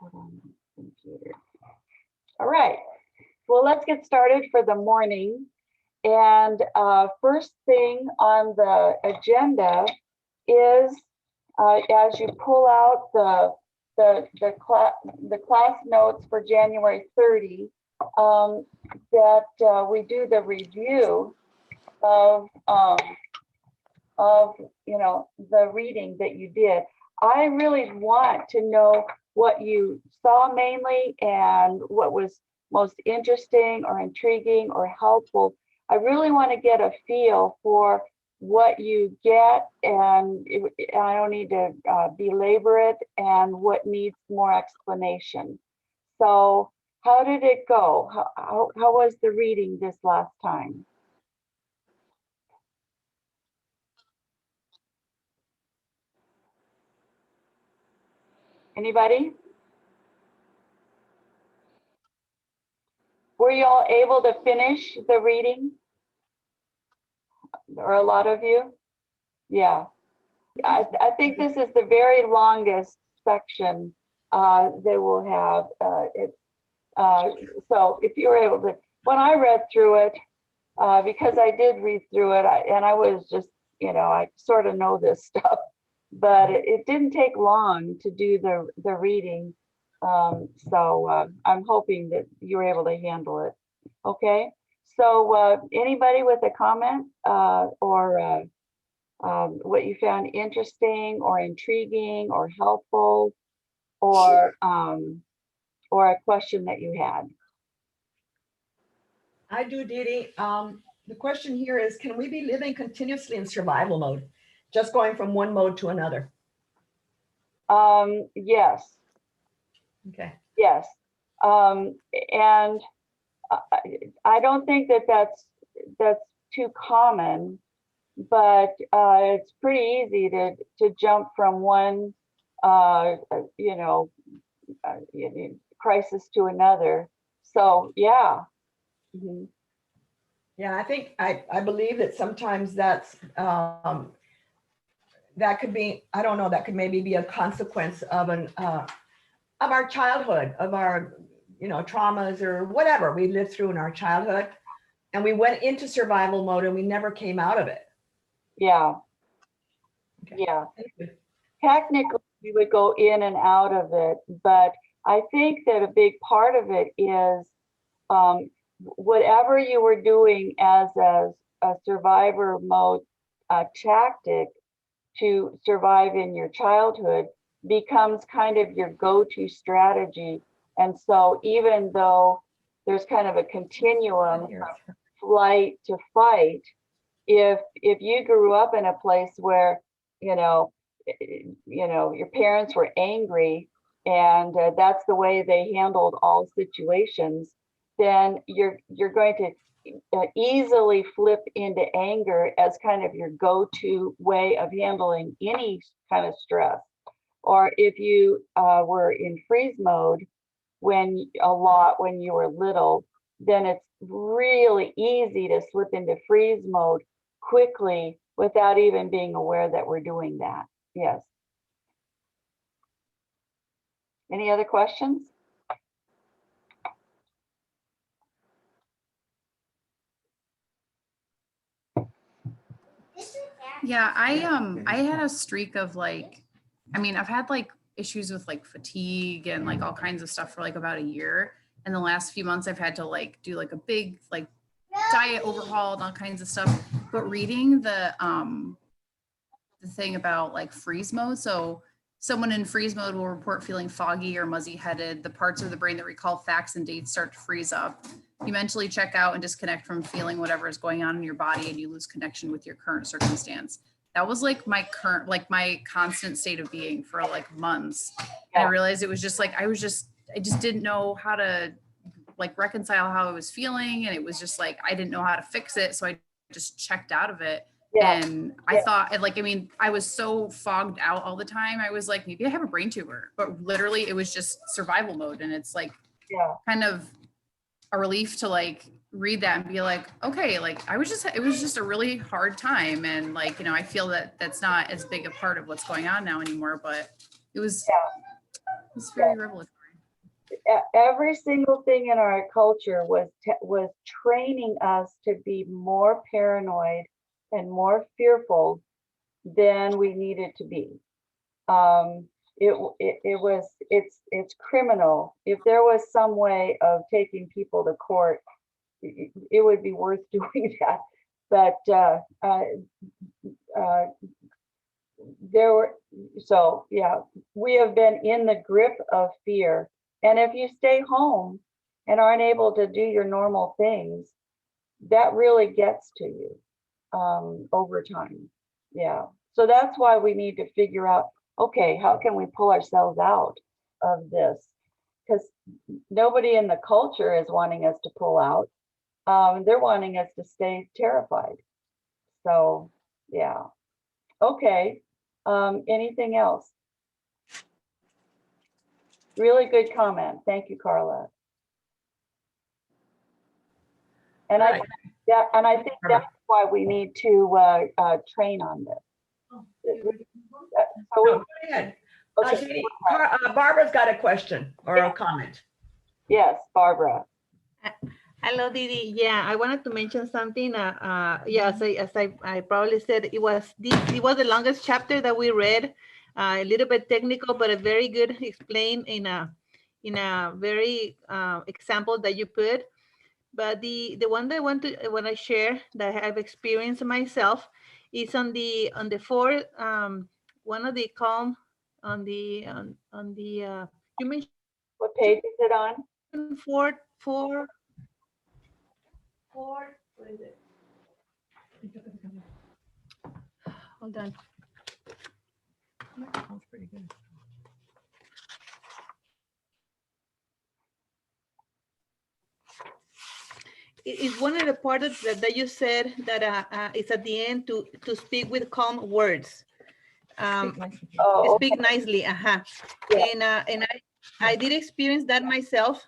Hold on, computer. All right. Well, let's get started for the morning. And first thing on the agenda is as you pull out the class notes for January 30, that we do the review of the reading that you did. I really want to know what you saw mainly and what was most interesting or intriguing or helpful. I really want to get a feel for what you get, and I don't need to belabor it, and what needs more explanation. So how did it go? How was the reading this last time? Anybody? Were you all able to finish the reading? Or a lot of you? Yeah. I think this is the very longest section they will have. So if you were able to, when I read through it, because I did read through it, and I was just, I sort of know this stuff, but it didn't take long to do the reading. So I'm hoping that you were able to handle it. Okay. So anybody with a comment or what you found interesting or intriguing or helpful, or a question that you had? I do, Dee Dee. The question here is, can we be living continuously in survival mode, just going from one mode to another? Yes. Okay. Yes. And I don't think that that's too common, but it's pretty easy to jump from one crisis to another. So yeah. Mm-hmm. Yeah, I think I believe that sometimes that could be, I don't know, that could maybe be a consequence of our childhood, of our traumas or whatever we lived through in our childhood, and we went into survival mode and we never came out of it. Yeah. Okay. Yeah. Technically, we would go in and out of it, but I think that a big part of it is whatever you were doing as a survivor mode tactic to survive in your childhood becomes kind of your go-to strategy. And so even though there's kind of a continuum from flight to fight, if you grew up in a place where your parents were angry, and that's the way they handled all situations, then you're going to easily flip into anger as kind of your go-to way of handling any kind of stress. Or if you were in freeze mode when you were little, then it's really easy to slip into freeze mode quickly without even being aware that we're doing that. Yes. Any other questions? Yeah, I had a streak of I've had issues with fatigue and all kinds of stuff for about a year. And the last few months I've had to do a big diet overhaul and all kinds of stuff. But reading the thing about freeze mode. So someone in freeze mode will report feeling foggy or muzzy headed. The parts of the brain that recall facts and dates start to freeze up. You mentally check out and disconnect from feeling whatever is going on in your body, and you lose connection with your current circumstance. That was my current, my constant state of being for months. Yeah. And I realized it was just I just didn't know how to reconcile how I was feeling. And it was just I didn't know how to fix it. So I just checked out of it. Yeah. And I thought, I was so fogged out all the time. I was maybe I have a brain tumor, but literally it was just survival mode. And it's kind of a relief to read that and be okay, it was just a really hard time. And I feel that that's not as big a part of what's going on now anymore, but it was very revelatory. every single thing in our culture was training us to be more paranoid and more fearful than we needed to be. It's criminal. If there was some way of taking people to court, it would be worth doing that. But we have been in the grip of fear. And if you stay home and aren't able to do your normal things, that really gets to you over time. Yeah. So that's why we need to figure out, okay, how can we pull ourselves out of this? Because nobody in the culture is wanting us to pull out. They're wanting us to stay terrified. So, yeah. Okay. Anything else? Really good comment. Thank you, Carla. And Right. I think that's why we need to train on this. So Go ahead. okay. Katie, Barbara's got a question or a comment. Yes, Barbara. Hello, Didi. Yeah, I wanted to mention something. Yeah, as I probably said, it was the longest chapter that we read. A little bit technical, but a very good explained in a very example that you put. But the one that I want to share that I've experienced myself is on the four one of the calm on the you mentioned What page is it on? four. What is it? Hold on. Sounds pretty good. It's one of the parts that you said that it's at the end to speak with calm words. Oh, Speak nicely. Yeah. And I did experience that myself.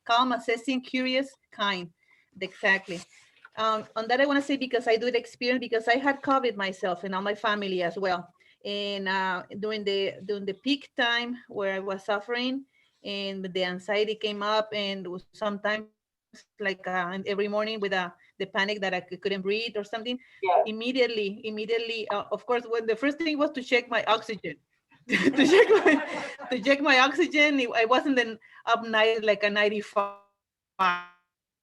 Calm, assessing, curious, kind. Exactly. On that I want to say, because I do experience, because I had COVID myself and all my family as well. And during the peak time where I was suffering and the anxiety came up, and sometimes like every morning with the panic that I couldn't breathe or something. Yeah. Immediately, of course, when the first thing was to check my oxygen. to check my oxygen, I wasn't up night like a 95.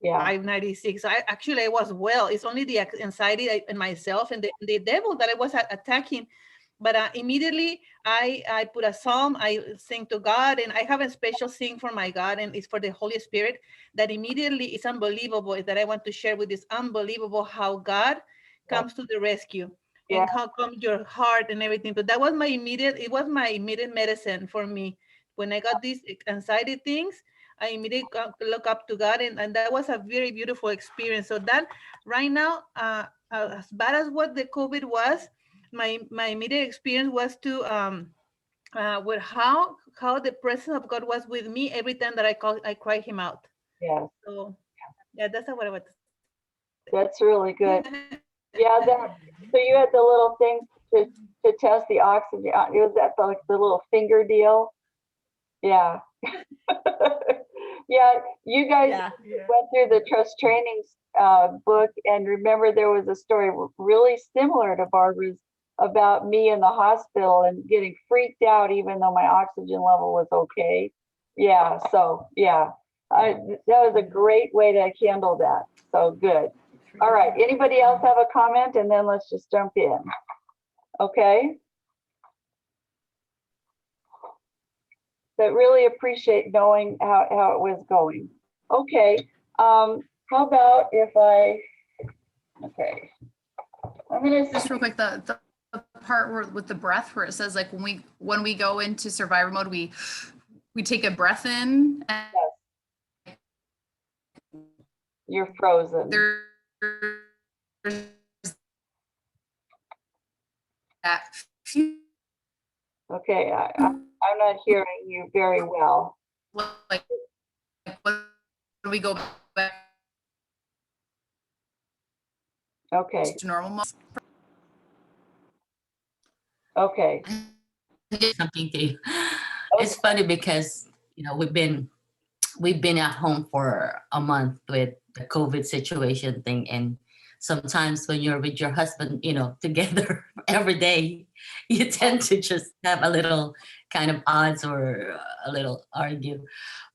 Yeah. 96. I was well. It's only the anxiety in myself and the devil that I was attacking. But immediately I put a psalm, I sing to God, and I have a special sing for my God, and it's for the Holy Spirit. That immediately is unbelievable, that I want to share with this. Unbelievable how God comes to the rescue, and how come your heart and everything. But that was my immediate medicine for me. When I got these anxiety things, I immediately look up to God, and that was a very beautiful experience. So that right now, as bad as what the COVID was, my immediate experience was to with how the presence of God was with me every time that I cried Him out. Yeah. So yeah, that's what I want to say. That's really good. Yeah. So you had the little thing to test the oxygen. Was that like the little finger deal? Yeah. Yeah. You guys went through the trust training book, and remember there was a story really similar to Barbara's about me in the hospital and getting freaked out even though my oxygen level was okay. Yeah. So yeah, that was a great way to handle that. So good. All right. Anybody else have a comment? And then let's just jump in. Okay. But really appreciate knowing how it was going. Okay. How about if okay. I'm gonna Just real quick, the part where with the breath where it says like when we go into survivor mode, we take a breath in and you're frozen. There's that Okay, I'm not hearing you very well. like when we go back Okay. to normal mode. Okay. Something to you. It's funny because we've been we've been at home for a month with the COVID situation thing. And sometimes when you're with your husband, you know, together every day, you tend to just have a little kind of odds or a little argue.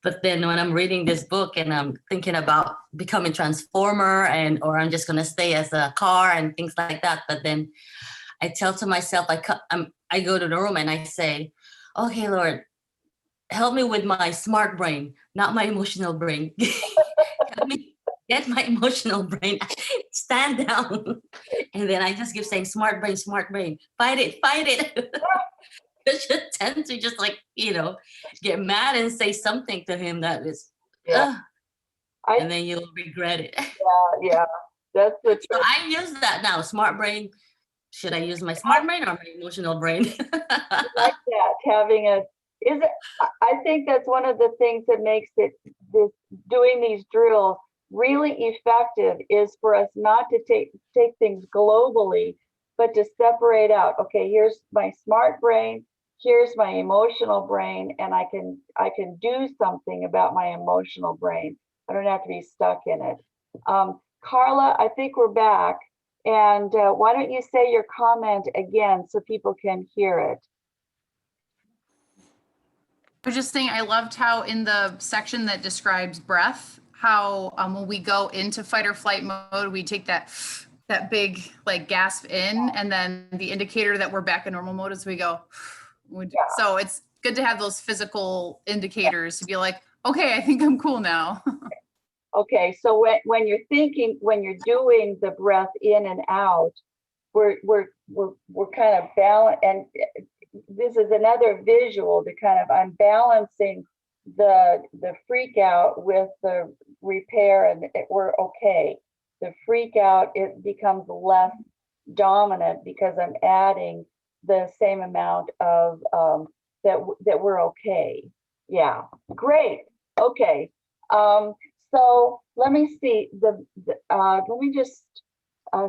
But then when I'm reading this book and I'm thinking about becoming transformer or I'm just going to stay as a car and things like that. But then I tell to myself, I go to the room and I say, okay, Lord, help me with my smart brain, not my emotional brain. Help me get my emotional brain, stand down. And then I just keep saying, smart brain, fight it. I should tend to just like, you know, get mad and say something to him that is, Yeah. and then you'll regret it. Yeah, that's the So I use that now, smart brain. Should I use my smart brain or my emotional brain? I like that, having I think that's one of the things that makes doing these drills really effective is for us not to take things globally, but to separate out. Okay, here's my smart brain, here's my emotional brain, and I can do something about my emotional brain. I don't have to be stuck in it. Carla, I think we're back. And why don't you say your comment again so people can hear it? I was just saying, I loved how in the section that describes breath, how when we go into fight or flight mode, we take that big like gasp in, and then the indicator that we're back in normal mode is we go. So it's good to have those physical indicators to be like, okay, I think I'm cool now. Okay, so when you're thinking, when you're doing the breath in and out, we're kind of balanced, and this is another visual to kind of, I'm balancing the freak out with the repair, and we're okay. The freak out, it becomes less dominant because I'm adding the same amount of that we're okay. Yeah, great. Okay. So let me see let me just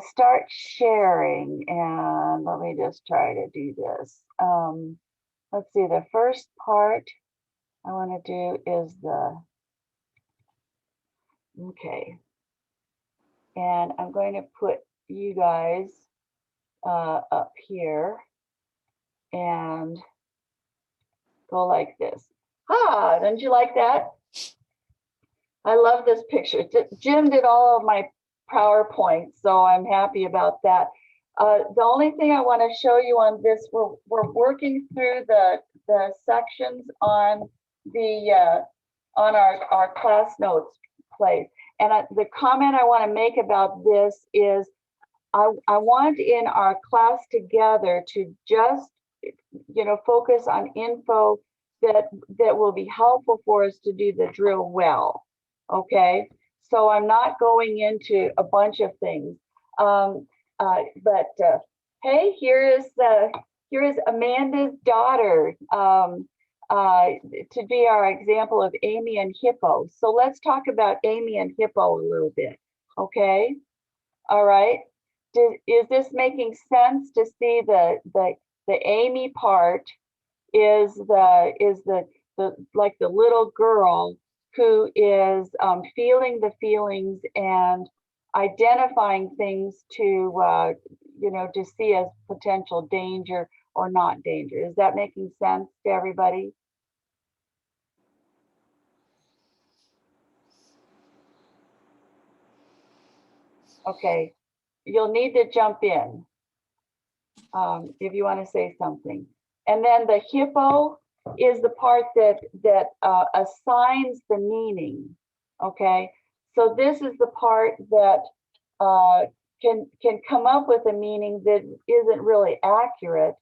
start sharing, and let me just try to do this. Let's see, the first part I want to do is okay. And I'm going to put you guys up here and go like this. Ah, don't you like that? I love this picture. Jim did all of my PowerPoint, so I'm happy about that. The only thing I want to show you on this, we're working through the sections on on our class notes place. And the comment I want to make about this is I want in our class together to just, you know, focus on info that will be helpful for us to do the drill well. Okay, so I'm not going into a bunch of things, but hey, here is Amanda's daughter to be our example of Amy and Hippo. So let's talk about Amy and Hippo a little bit. Okay, all right. Is this making sense to see the Amy part is the like the little girl who is feeling the feelings and identifying things to you know, to see as potential danger or not danger. Is that making sense to everybody? Okay, you'll need to jump in if you want to say something. And then the hippo is the part that assigns the meaning. Okay, so this is the part that can come up with a meaning that isn't really accurate.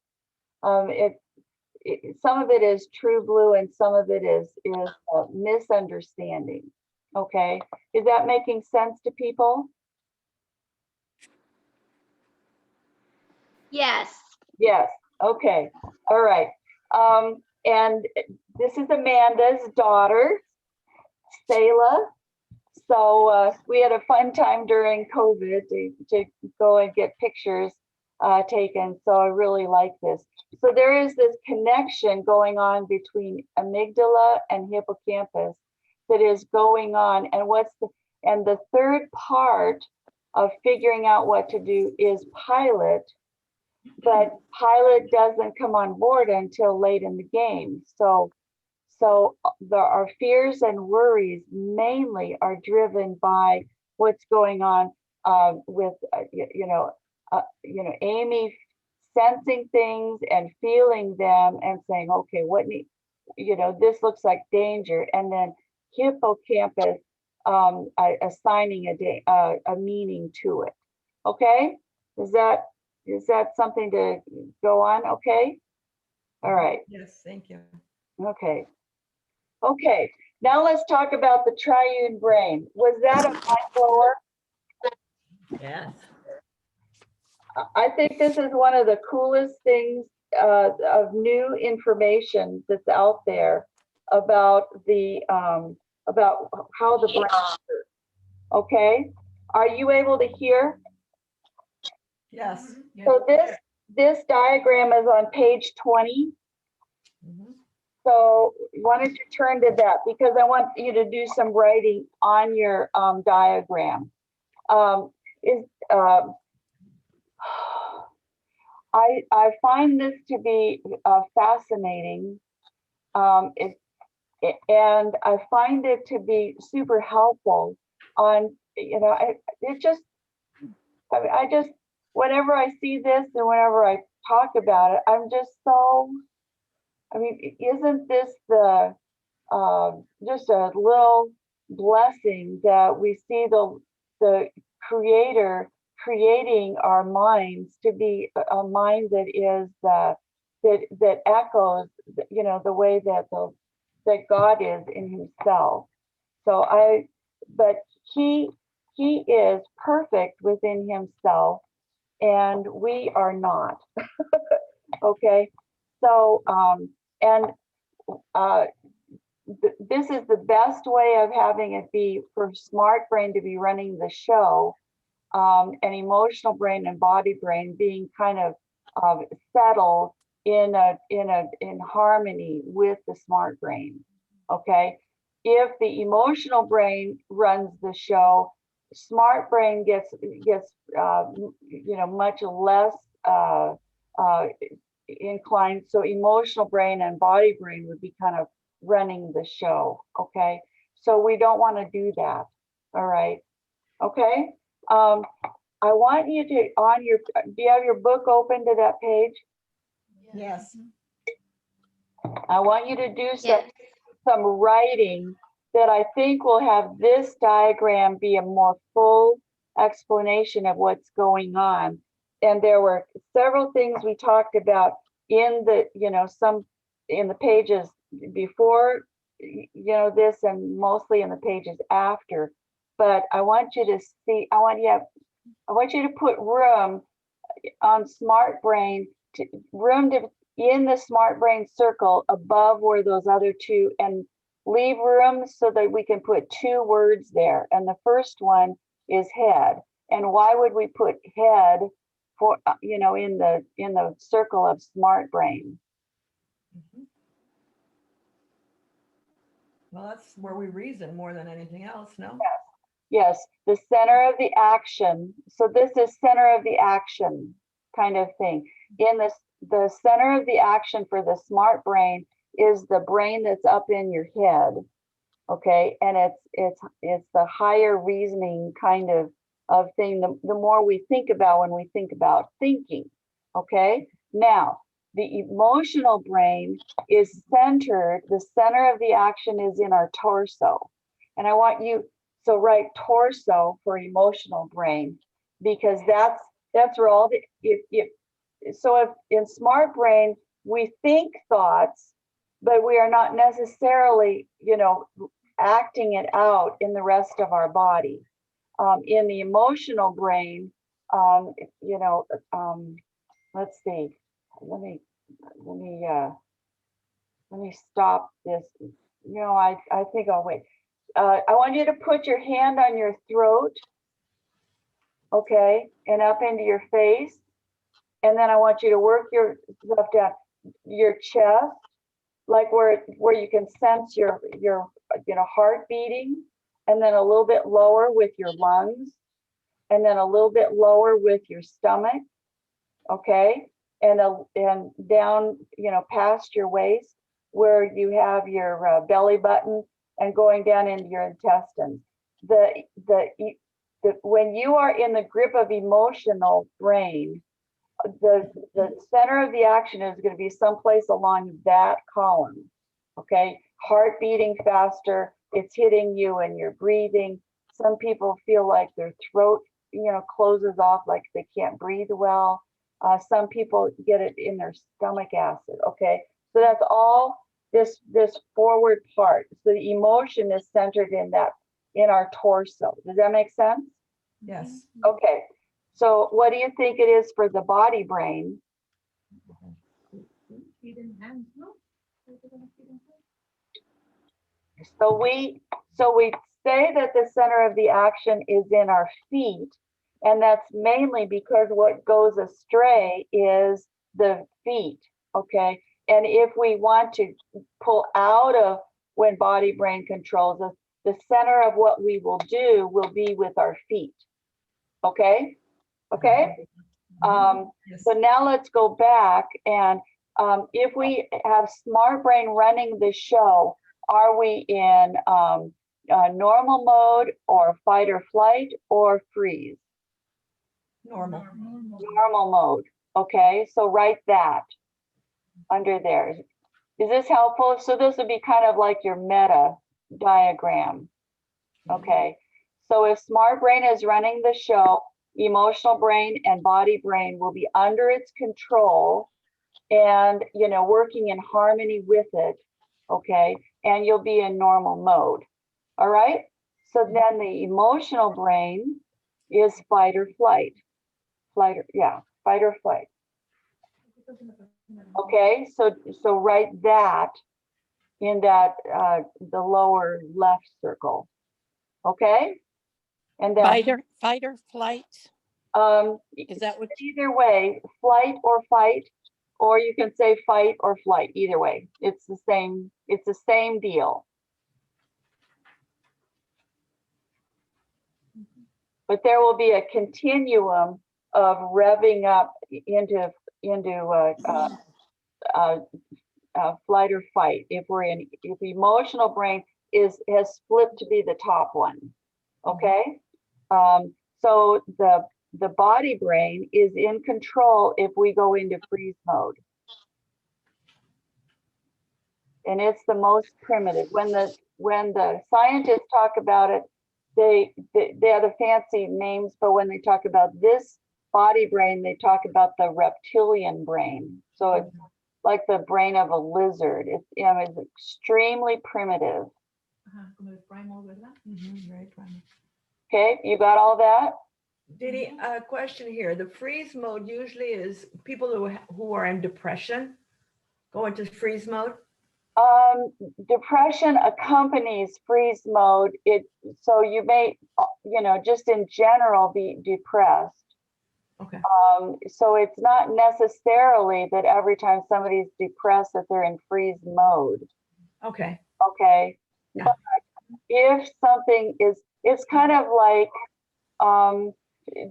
Some of it is true blue, and some of it is misunderstanding. Okay, is that making sense to people? Yes. Yes. Okay. All right. And this is Amanda's daughter, Selah. So we had a fun time during COVID to go and get pictures taken. So I really like this. So there is this connection going on between amygdala and hippocampus that is going on, and the third part of figuring out what to do is pilot, but pilot doesn't come on board until late in the game. So our fears and worries mainly are driven by what's going on with Amy sensing things and feeling them and saying, okay, this looks like danger, and then hippocampus assigning a meaning to it. Okay, is that something to go on? Okay, all right. Yes, thank you. Okay. Okay, now let's talk about the triune brain. Was that a mind blower? Yes. I think this is one of the coolest things of new information that's out there about about how the brain works. Okay, are you able to hear? Yes. So this diagram is on page 20. Mhm. So why don't you turn to that, because I want you to do some writing on your diagram. I find this to be fascinating, and I find it to be super helpful on, I just, whenever I see this and whenever I talk about it, I'm just so, isn't this just a little blessing that we see the creator creating our minds to be a mind that is that echoes the way that God is in himself. But he is perfect within himself, and we are not. Okay, so and this is the best way of having it be for smart brain to be running the show, and emotional brain and body brain being kind of settled in harmony with the smart brain. Okay, if the emotional brain runs the show, smart brain gets much less inclined. So emotional brain and body brain would be kind of running the show. Okay, so we don't want to do that. All right. Okay. I want you to do you have your book open to that page? Yes. I want you to do some writing that I think will have this diagram be a more full explanation of what's going on. And there were several things we talked about in the, some in the pages before, this, and mostly in the pages after. But I want you to see, I want you to put room on smart brain, in the smart brain circle above where those other two, and leave room so that we can put two words there. And the first one is head. And why would we put head for in the circle of smart brain? Mhm. Well, that's where we reason more than anything else, no? Yes, the center of the action. So this is center of the action kind of thing. In the center of the action for the smart brain is the brain that's up in your head. Okay, and it's the higher reasoning kind of thing. The more we think about when we think about thinking. Okay, now the emotional brain is centered. The center of the action is in our torso, and I want you so write torso for emotional brain, because that's where all the if in smart brain we think thoughts, but we are not necessarily acting it out in the rest of our body. In the emotional brain, let's see. Let me stop this. I think I'll wait. I want you to put your hand on your throat, okay, and up into your face, and then I want you to work yourself down your chest, like where you can sense your heart beating, and then a little bit lower with your lungs, and then a little bit lower with your stomach, okay, and down, past your waist, where you have your belly button, and going down into your intestines. When you are in the grip of emotional brain, the center of the action is going to be someplace along that column, okay? Heart beating faster, it's hitting you and you're breathing. Some people feel like their throat, closes off, like they can't breathe well. Some people get it in their stomach acid, okay? So that's all this forward part. So the emotion is centered in our torso. Does that make sense? Yes. Okay. So what do you think it is for the body brain? So we say that the center of the action is in our feet, and that's mainly because what goes astray is the feet, okay? And if we want to pull out of when body brain controls us, the center of what we will do will be with our feet, okay? Okay? Yes. So now let's go back, and if we have smart brain running the show, are we in normal mode, or fight or flight, or freeze? Normal. Normal mode. Okay, so write that under there. Is this helpful? So this would be kind of like your meta diagram. Okay, so if smart brain is running the show, emotional brain and body brain will be under its control and, working in harmony with it. Okay, and you'll be in normal mode. All right, so then the emotional brain is fight or flight. Fight or flight. Okay, so write that in that the lower left circle. Okay, and then Fight or flight. Is that what? either way, flight or fight, or you can say fight or flight. Either way, it's the same. It's the same deal. But there will be a continuum of revving up into flight or fight. If the emotional brain has flipped to be the top one, okay. So the body brain is in control if we go into freeze mode, and it's the most primitive. When the scientists talk about it, they have the fancy names, but when they talk about this body brain, they talk about the reptilian brain. So it's like the brain of a lizard. It's extremely primitive. Very primal. Okay, you got all that? Didi, a question here. The freeze mode usually is people who are in depression go into freeze mode. Depression accompanies freeze mode. So you may, just in general be depressed. Okay. So it's not necessarily that every time somebody's depressed that they're in freeze mode. Okay. Okay. Yeah. But if something it's kind of like,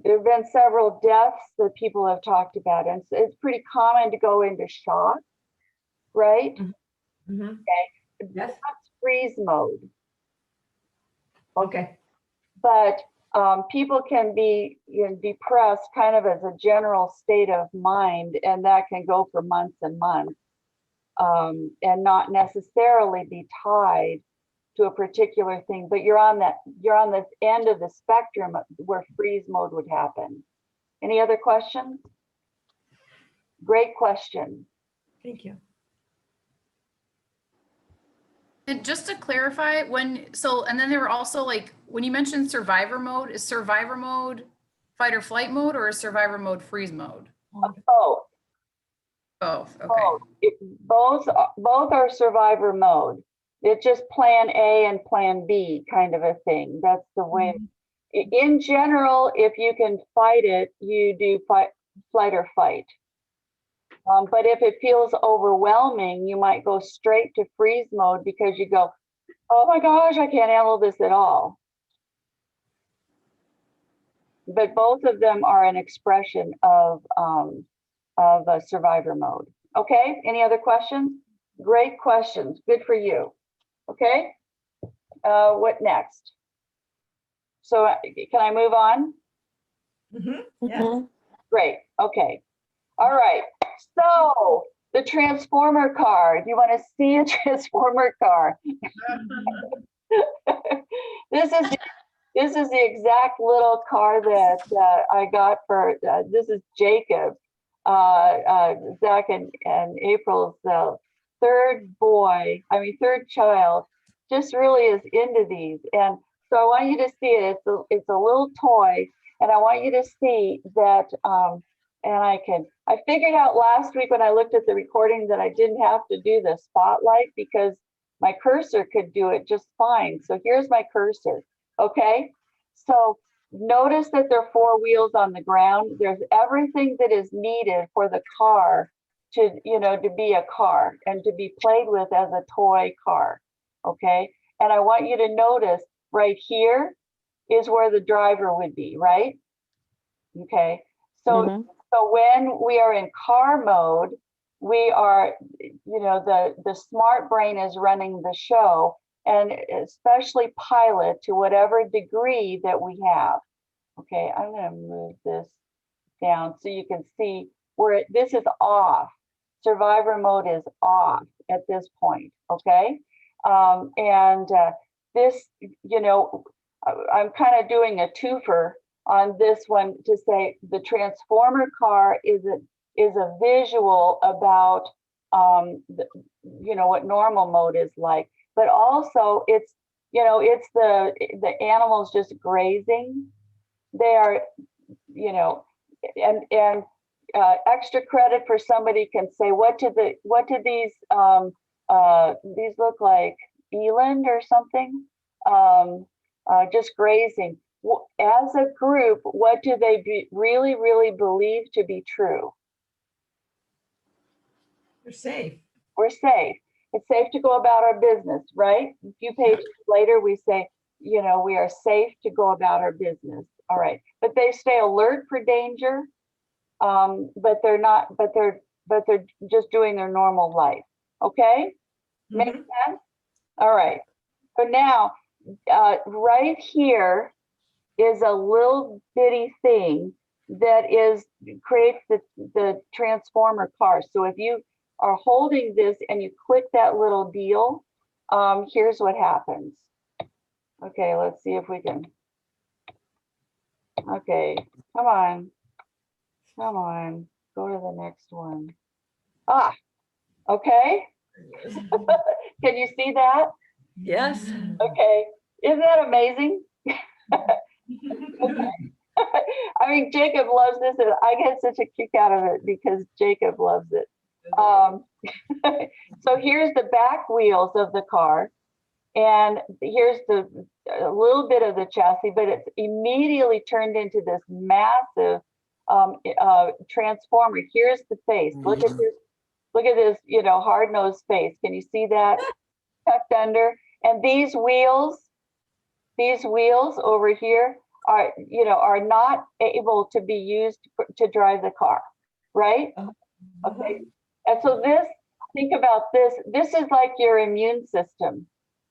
there have been several deaths that people have talked about, and it's pretty common to go into shock, right? Mm-hmm. Okay. Yes. That's freeze mode. Okay. But people can be depressed kind of as a general state of mind, and that can go for months and months, and not necessarily be tied to a particular thing. But you're on the end of the spectrum where freeze mode would happen. Any other questions? Great question. Thank you. And just to clarify, and then there were also like, when you mentioned survivor mode, is survivor mode fight or flight mode, or is survivor mode freeze mode? Both. Both, okay. Both are survivor mode. It's just plan A and plan B kind of a thing. That's the way. In general, if you can fight it, you do flight or fight. But if it feels overwhelming, you might go straight to freeze mode because you go, oh my gosh, I can't handle this at all. But both of them are an expression of a survivor mode. Okay, any other questions? Great questions, good for you. Okay, what next? So can I move on? Yeah. Great, okay. All right, so the transformer car. Do you want to see a transformer car? This is the exact little car that I got for, this is Jacob, Zach and April's third child, just really is into these. And so I want you to see it. It's a little toy, and I want you to see that, and I figured out last week when I looked at the recording that I didn't have to do the spotlight because my cursor could do it just fine. So here's my cursor, okay? So notice that there are 4 wheels on the ground. There's everything that is needed for the car to, to be a car and to be played with as a toy car, okay? And I want you to notice right here is where the driver would be, right? Okay, so so when we are in car mode, we are, the smart brain is running the show, and especially pilot to whatever degree that we have. Okay, I'm going to move this down so you can see where this is off. Survivor mode is off at this point. Okay, this, I'm kind of doing a twofer on this one to say the transformer car is a visual about what normal mode is like, but also it's the animals just grazing. They are, and extra credit for somebody can say, what do these look like? Eland or something? Just grazing. As a group, what do they really, really believe to be true? We're safe. We're safe. It's safe to go about our business, right? A few pages later, we say, we are safe to go about our business. All right, but they stay alert for danger, but they're not. But they're just doing their normal life. Okay, makes sense. All right. So now, right here is a little bitty thing that creates the transformer car. So if you are holding this and you click that little deal, here's what happens. Okay, let's see if we can. Okay, come on, go to the next one. Okay. Can you see that? Yes. Okay, isn't that amazing? I mean, Jacob loves this, and I get such a kick out of it because Jacob loves it. So here's the back wheels of the car, and here's a little bit of the chassis, but it's immediately turned into this massive transformer. Here's the face. Look at this. Look at this, hard-nosed face. Can you see that tucked under? And these wheels over here are not able to be used to drive the car, right? Okay. And so think about this. This is like your immune system,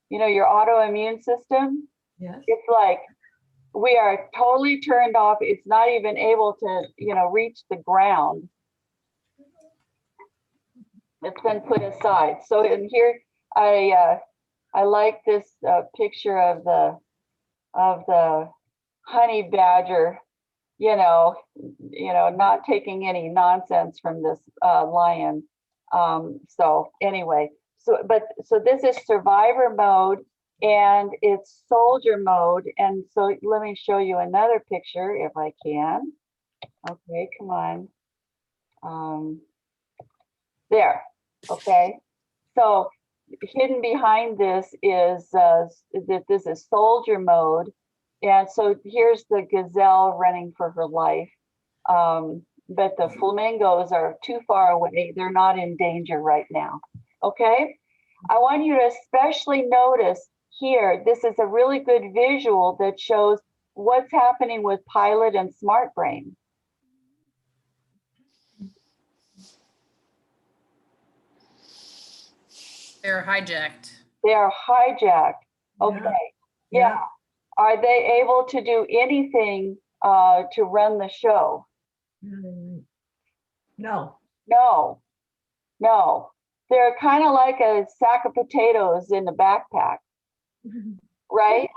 your autoimmune system. Yes. It's like we are totally turned off. It's not even able to, reach the ground. It's been put aside. So in here, I like this picture of the honey badger, not taking any nonsense from this lion. So anyway, so this is survivor mode and it's soldier mode. And so let me show you another picture if I can. Okay, come on. There. Okay. So hidden behind this is that this is soldier mode. And so here's the gazelle running for her life. but the flamingos are too far away. They're not in danger right now. Okay. I want you to especially notice here, this is a really good visual that shows what's happening with pilot and smart brain. They're hijacked. They are hijacked. Okay. Yeah. Are they able to do anything to run the show? No. No. No. They're kind of like a sack of potatoes in a backpack, right?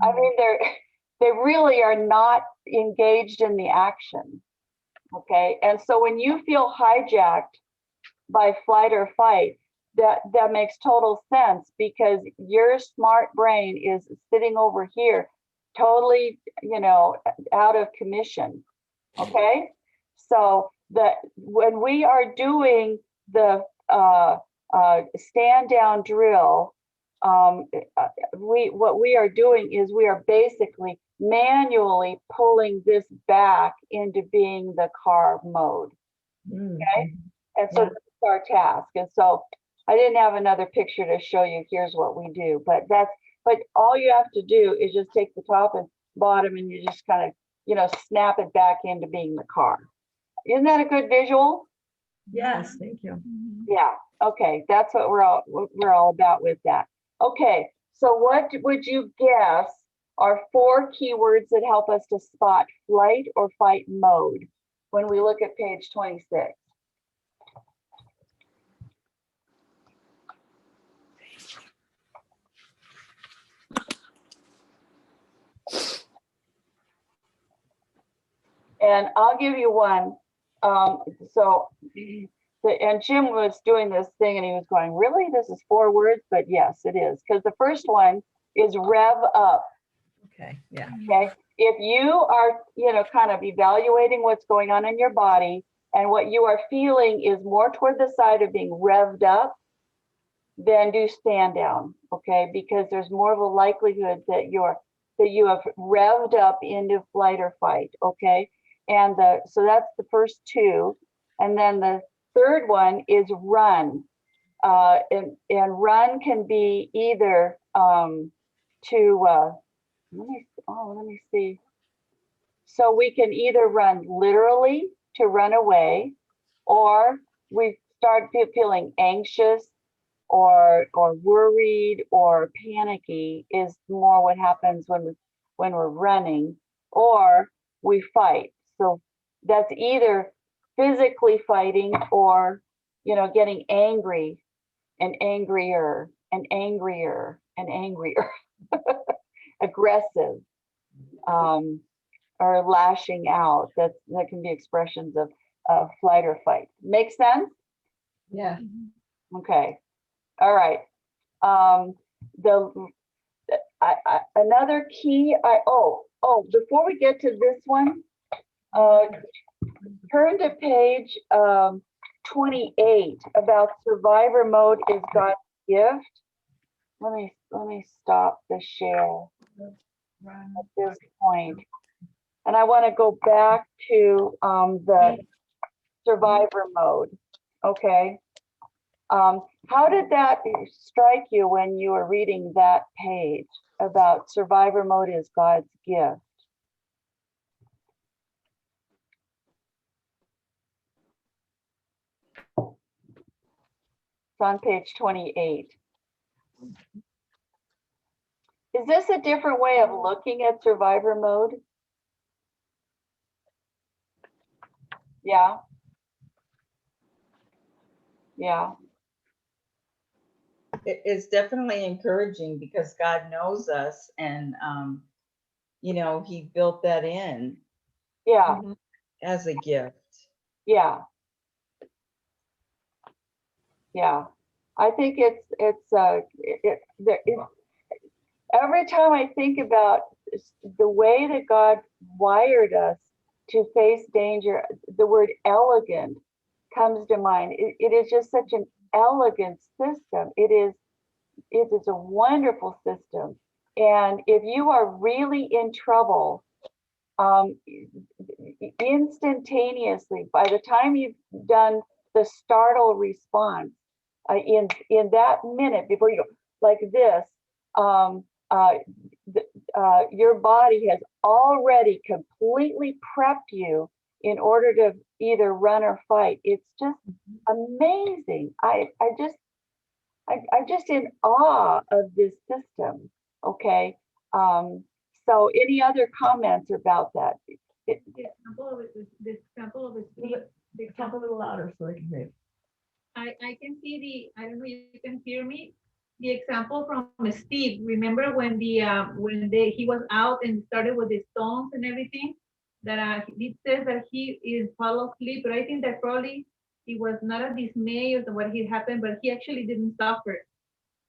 I mean, they really are not engaged in the action. Okay. And so when you feel hijacked by flight or fight, that makes total sense, because your smart brain is sitting over here totally, out of commission. Okay. So when we are doing the stand down drill, what we are doing is we are basically manually pulling this back into being the car mode. Okay. And so that's our task. And so I didn't have another picture to show you. Here's what we do, but all you have to do is just take the top and bottom and you just kind of, snap it back into being the car. Isn't that a good visual? Yes, thank you. Yeah. Okay. That's what we're all about with that. Okay. So what would you guess are 4 keywords that help us to spot flight or fight mode when we look at page 26? And I'll give you one. And Jim was doing this thing and he was going, really? This is 4 words? But yes, it is. Because the first one is rev up. Okay, yeah. Okay. If you are, kind of evaluating what's going on in your body and what you are feeling is more toward the side of being revved up, then do stand down. Okay. Because there's more of a likelihood that you have revved up into flight or fight. Okay. And so that's the first 2. And then the third one is run. And run can be either let me see. So we can either run literally to run away, or we start feeling anxious or worried or panicky is more what happens when we're running, or we fight. So that's either physically fighting or getting angry and angrier and angrier and angrier, aggressive, or lashing out. That can be expressions of flight or fight. Make sense? Yeah. Okay. All right. Another key. Before we get to this one, turn to page 28 about survivor mode is God's gift. Let me stop the share at this point. And I want to go back to the survivor mode. Okay. How did that strike you when you were reading that page about survivor mode is God's gift? It's on page 28. Is this a different way of looking at survivor mode? Yeah. Yeah. It's definitely encouraging because God knows us, and he built that in. Yeah. As a gift. Yeah. Yeah. I think every time I think about the way that God wired us to face danger, the word elegant comes to mind. It is just such an elegant system. It is a wonderful system. And if you are really in trouble, instantaneously, by the time you've done the startle response, in that minute before you go like this, your body has already completely prepped you in order to either run or fight. It's just amazing. I'm just in awe of this system. Okay. So any other comments about that? The example of Talk a little louder so I can hear you. I can see I don't know if you can hear me. The example from Steve. Remember when he was out and started with the stones and everything? That it says that he is fall asleep, but I think that probably it was not a dismay or what had happened, but he actually didn't suffer.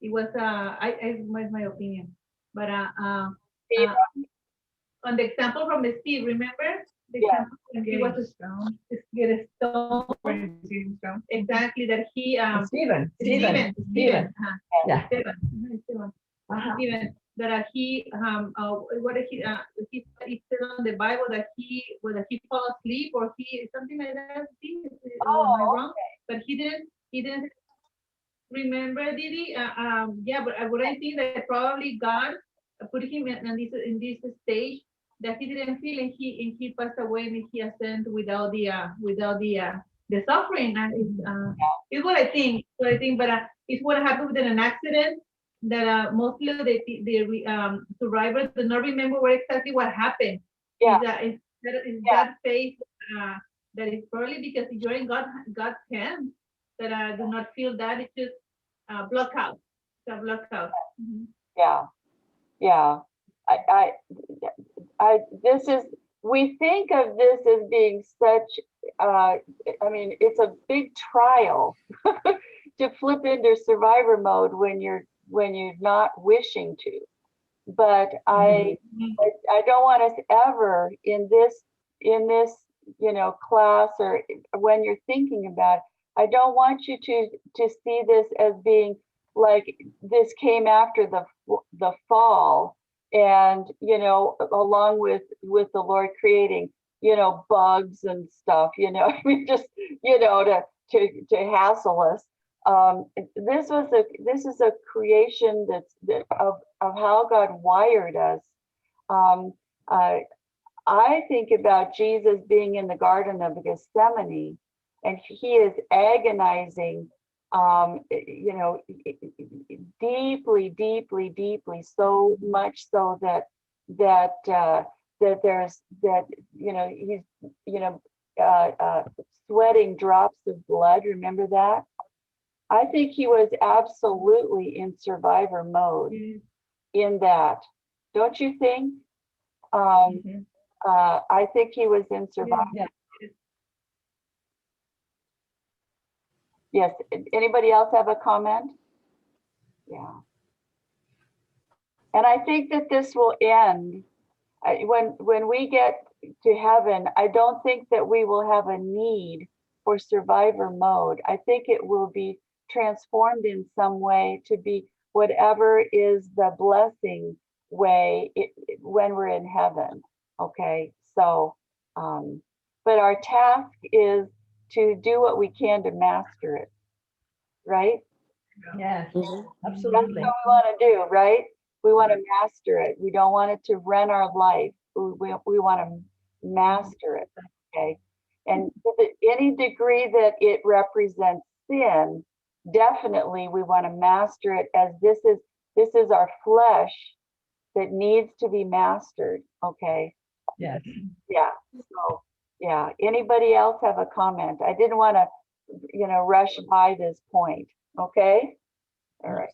It was my opinion. But on the example from the Steve, remember the example when he was a stone, get a stone. Exactly, that he Steven. Yeah. Steven. Steven, that he what did he said on the Bible that whether he fall asleep or he something like that. Am I wrong? But he didn't remember, Didi. Yeah, but what I think that probably God put him in this stage that he didn't feel, and he passed away, and he ascended without the suffering. And it's what I think. But it's what happened with an accident that mostly the survivors do not remember exactly what happened. Yeah. That faith that is probably because you're in God's hands that I do not feel that. It's just block out. It's a block out. Mm-hmm. Yeah. We think of this as being such, I mean, it's a big trial to flip into survivor mode when you're not wishing to. But I don't want us ever in this, class, or when you're thinking about it, I don't want you to see this as being like this came after the fall, and along with the Lord creating bugs and stuff, I mean, just to hassle us. This is a creation of how God wired us. I think about Jesus being in the Garden of Gethsemane, and he is agonizing, deeply, so much so that he's sweating drops of blood. Remember that? I think he was absolutely in survivor mode in that. Don't you think? I think he was in survivor. Yeah. Yes. Anybody else have a comment? Yeah. And I think that this will end when we get to heaven. I don't think that we will have a need for survivor mode. I think it will be transformed in some way to be whatever is the blessing way when we're in heaven. Okay. So, but our task is to do what we can to master it, right? Yes, absolutely. That's what we want to do, right? We want to master it. We don't want it to run our life. We want to master it, okay? And to any degree that it represents sin, definitely we want to master it, as this is our flesh that needs to be mastered, okay? Yes. Yeah. So, yeah. Anybody else have a comment? I didn't want to, rush by this point. Okay. All right.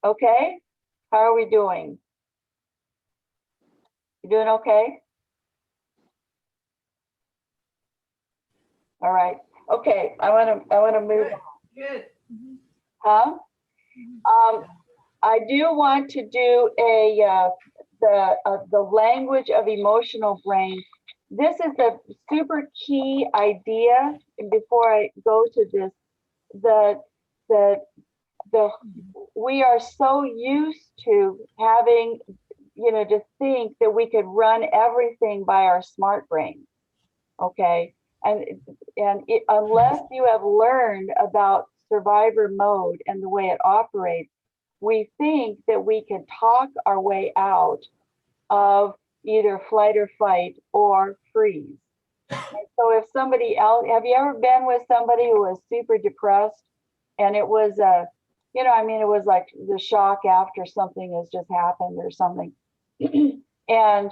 Okay. How are we doing? You doing okay? All right. Okay. I want to move. Good. Huh? I do want to do the language of emotional brain. This is a super key idea. And before I go to this, we are so used to having to think that we could run everything by our smart brain. Okay. And unless you have learned about survivor mode and the way it operates, we think that we can talk our way out of either flight or fight or freeze. And so if somebody else, have you ever been with somebody who was super depressed, and it was it was like the shock after something has just happened or something. and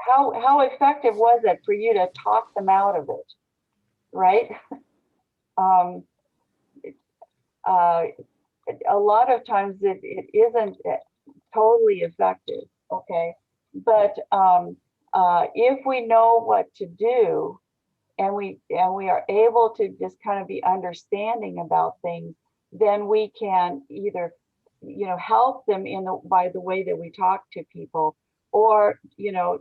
how effective was it for you to talk them out of it, right? A lot of times it isn't totally effective, okay? But if we know what to do, and we are able to just kind of be understanding about things, then we can either help them by the way that we talk to people, or to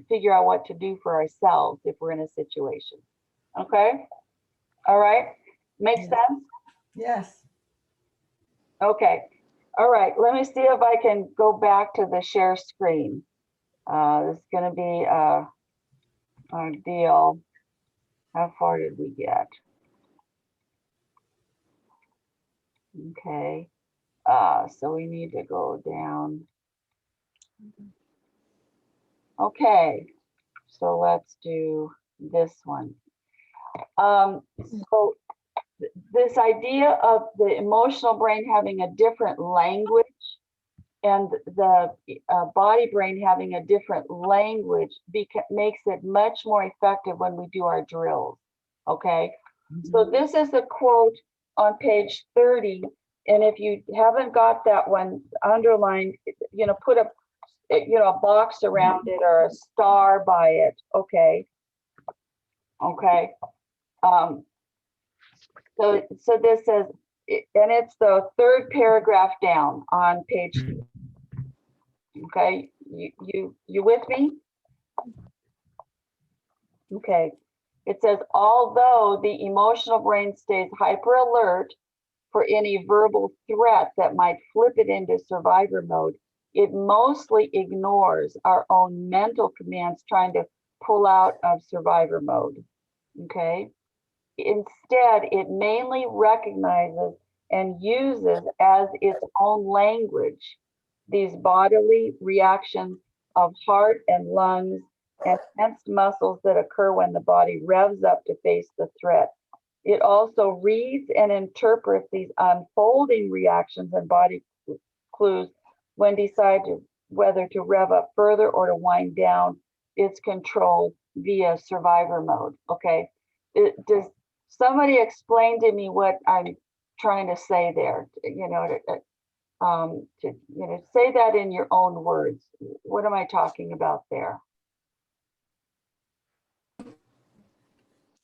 figure out what to do for ourselves if we're in a situation. Okay. All right. Makes sense? Yes. Okay. All right. Let me see if I can go back to the share screen. This is going to be a deal. How far did we get? Okay. So we need to go down. Okay. So let's do this one. So this idea of the emotional brain having a different language and the body brain having a different language makes it much more effective when we do our drills. Okay. So this is a quote on page 30. And if you haven't got that one underlined, put a box around it or a star by it. Okay. Okay. So this says, and it's the third paragraph down on page 2. Okay, you with me? Okay. It says, although the emotional brain stays hyper alert for any verbal threat that might flip it into survivor mode, it mostly ignores our own mental commands trying to pull out of survivor mode. Okay. Instead, it mainly recognizes and uses as its own language these bodily reactions of heart and lungs and tensed muscles that occur when the body revs up to face the threat. It also reads and interprets these unfolding reactions and body clues when deciding whether to rev up further or to wind down its control via survivor mode. Okay. Does somebody explain to me what I'm trying to say there? Say that in your own words. What am I talking about there?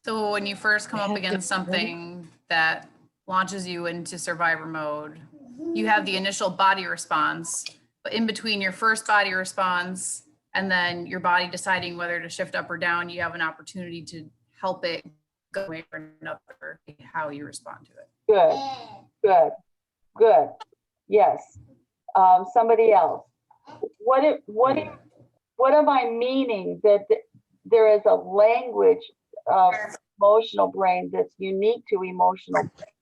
So when you first come up against something that launches you into survivor mode, you have the initial body response, but in between your first body response and then your body deciding whether to shift up or down, you have an opportunity to help it go away for another, how you respond to it. Good. Yes. Somebody else. What am I meaning that there is a language of emotional brain that's unique to emotional brain?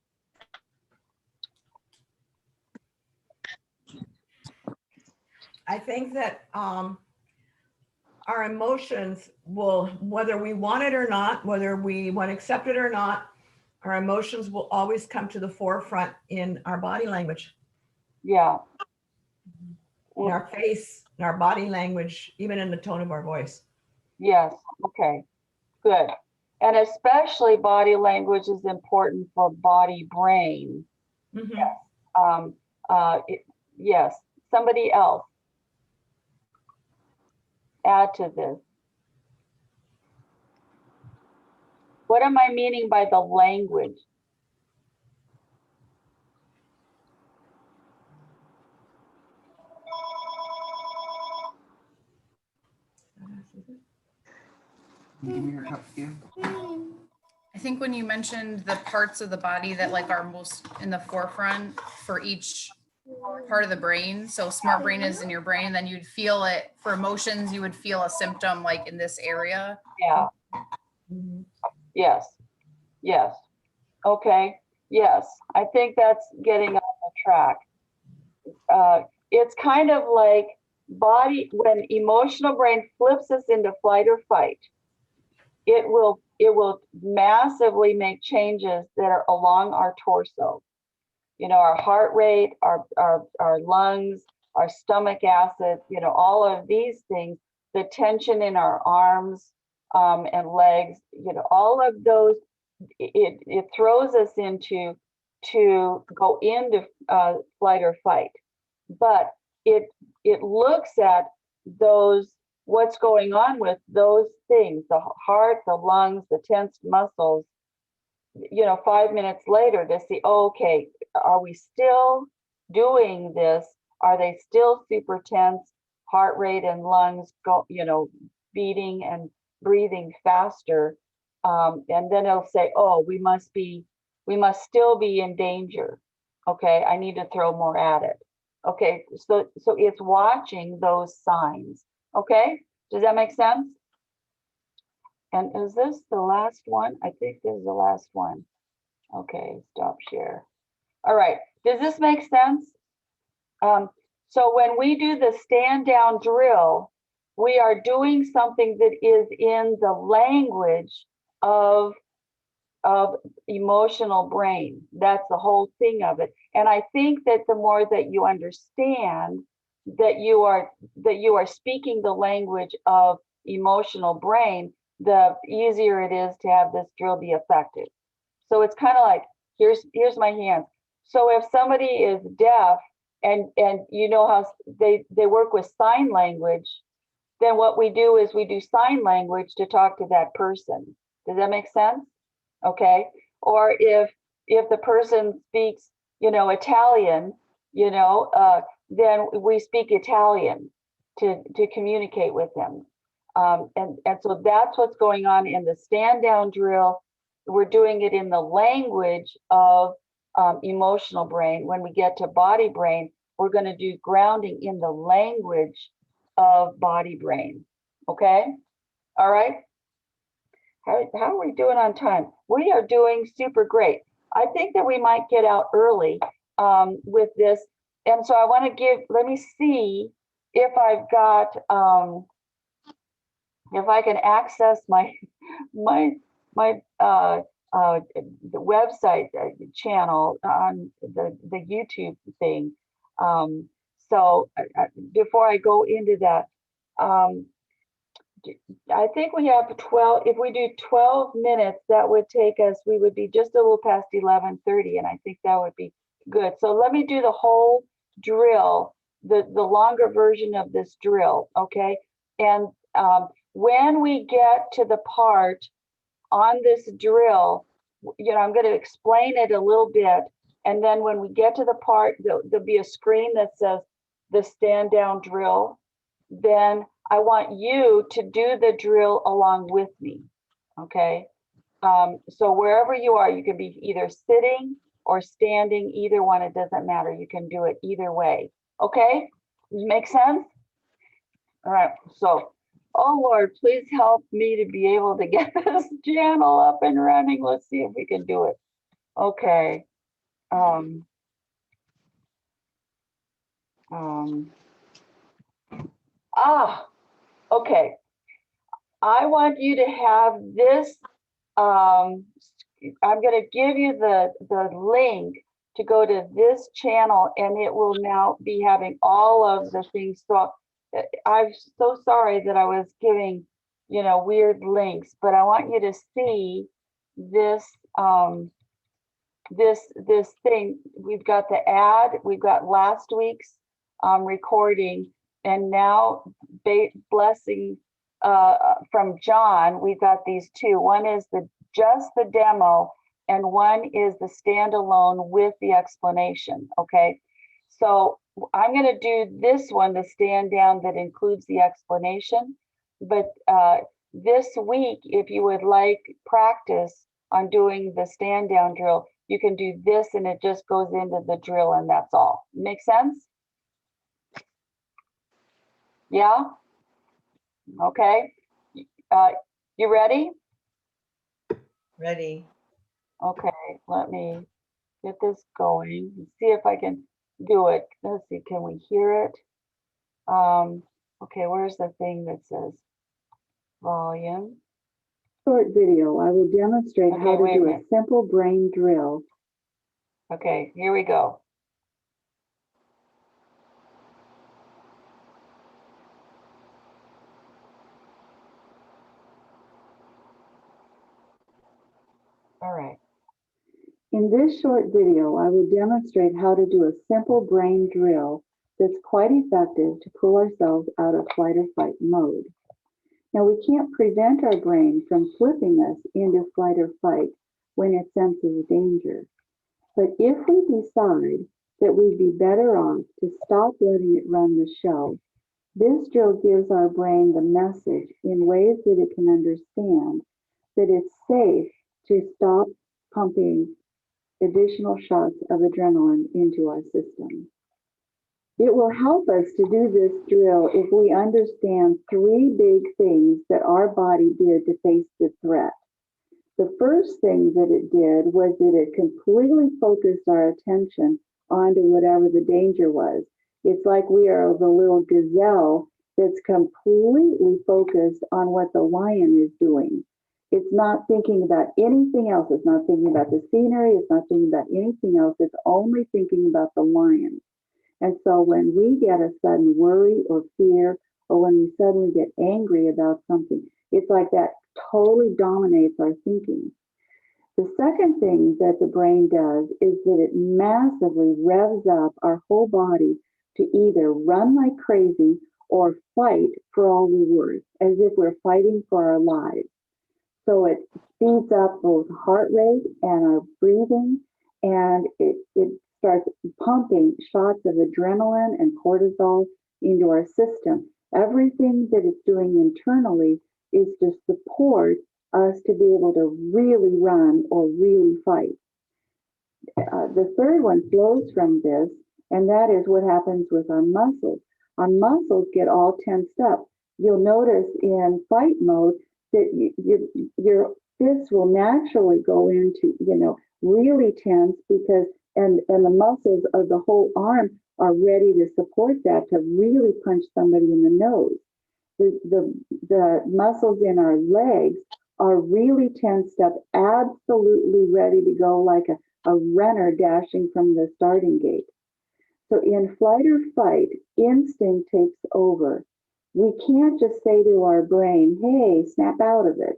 I think that our emotions will, whether we want it or not, whether we want to accept it or not, our emotions will always come to the forefront in our body language. Yeah. In our face, in our body language, even in the tone of our voice. Yes. Okay. Good. And especially body language is important for body brain. Mm-hmm. Yes. Yes. Somebody else add to this. What am I meaning by the language? I think when you mentioned the parts of the body that like are most in the forefront for each part of the brain. So smart brain is in your brain, then you'd feel it for emotions. You would feel a symptom like in this area. Yeah. Mhm. Yes. Yes. Okay. Yes. I think that's getting on the track. It's kind of like when emotional brain flips us into flight or fight, it will massively make changes that are along our torso. Our heart rate, our lungs, our stomach acid, all of these things, the tension in our arms and legs, all of those, it throws us into to go into flight or fight. But it looks at what's going on with those things, the heart, the lungs, the tense muscles, 5 minutes later to see, okay, are we still doing this? Are they still super tense, heart rate and lungs beating and breathing faster? And then it'll say, oh, we must still be in danger. Okay, I need to throw more at it. Okay, so it's watching those signs. Okay, does that make sense? And is this the last one? I think this is the last one. Okay, stop share. All right, does this make sense? So when we do the stand down drill, we are doing something that is in the language of emotional brain. That's the whole thing of it. And I think that the more that you understand that you are speaking the language of emotional brain, the easier it is to have this drill be effective. So it's kind of like, here's my hand. So if somebody is deaf and how they work with sign language, then what we do is we do sign language to talk to that person. Does that make sense? Okay. Or if the person speaks, Italian, then we speak Italian to communicate with them. And so that's what's going on in the stand down drill. We're doing it in the language of emotional brain. When we get to body brain, we're going to do grounding in the language of body brain. Okay. All right. How are we doing on time? We are doing super great. I think that we might get out early with this. And so I want to let me see if I've got, if I can access my the website channel on the YouTube thing. So before I go into that, I think we have 12. If we do 12 minutes, that would take us, we would be just a little past 11:30, and I think that would be good. So let me do the whole drill, the longer version of this drill, okay? And when we get to the part on this drill, I'm going to explain it a little bit, and then when we get to the part, there'll be a screen that says the stand down drill. Then I want you to do the drill along with me, okay? So wherever you are, you can be either sitting or standing, either one, it doesn't matter. You can do it either way, okay? Make sense? All right, so, oh Lord, please help me to be able to get this channel up and running. Let's see if we can do it. Okay. Okay. I want you to have this. I'm going to give you the link to go to this channel, and it will now be having all of the things. So I'm so sorry that I was giving, weird links, but I want you to see this, this thing. We've got the ad, we've got last week's recording, and now blessing from John, we've got these two. One is just the demo, and one is the standalone with the explanation. Okay, so I'm going to do this one, the stand down, that includes the explanation. But this week, if you would like practice on doing the stand down drill, you can do this, and it just goes into the drill, and that's all. Make sense? Yeah? Okay. You ready? Ready. Okay, let me get this going and see if I can do it. Let's see, can we hear it? Okay, where's the thing that says volume? Short video, I will demonstrate Okay, how to wait a do a minute. simple brain drill. Okay, here we go. All right. In this short video, I will demonstrate how to do a simple brain drill that's quite effective to pull ourselves out of flight or fight mode. Now, we can't prevent our brain from flipping us into flight or fight when it senses danger. But if we decide that we'd be better off to stop letting it run the show, this drill gives our brain the message in ways that it can understand that it's safe to stop pumping additional shots of adrenaline into our system. It will help us to do this drill if we understand three big things that our body did to face the threat. The first thing that it did was that it completely focused our attention onto whatever the danger was. It's like we are the little gazelle that's completely focused on what the lion is doing. It's not thinking about anything else. It's not thinking about the scenery. It's not thinking about anything else. It's only thinking about the lion. And so when we get a sudden worry or fear, or when we suddenly get angry about something, it's like that totally dominates our thinking. The second thing that the brain does is that it massively revs up our whole body to either run like crazy or fight for all we're worth, as if we're fighting for our lives. So it speeds up both heart rate and our breathing, and it starts pumping shots of adrenaline and cortisol into our system. Everything that it's doing internally is to support us to be able to really run or really fight. The third one flows from this, and that is what happens with our muscles. Our muscles get all tensed up. You'll notice in fight mode that your fists will naturally go into, really tense because, and the muscles of the whole arm are ready to support that, to really punch somebody in the nose. The muscles in our legs are really tensed up, absolutely ready to go like a runner dashing from the starting gate. So in flight or fight, instinct takes over. We can't just say to our brain, hey, snap out of it.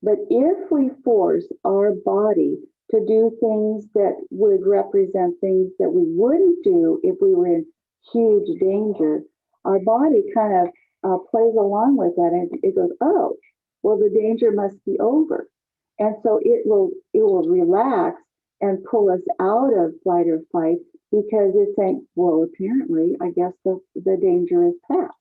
But if we force our body to do things that would represent things that we wouldn't do if we were in huge danger, our body kind of plays along with that, and it goes, oh, well, the danger must be over. And so it will relax and pull us out of flight or fight because it's saying, well, apparently, I guess the danger is past.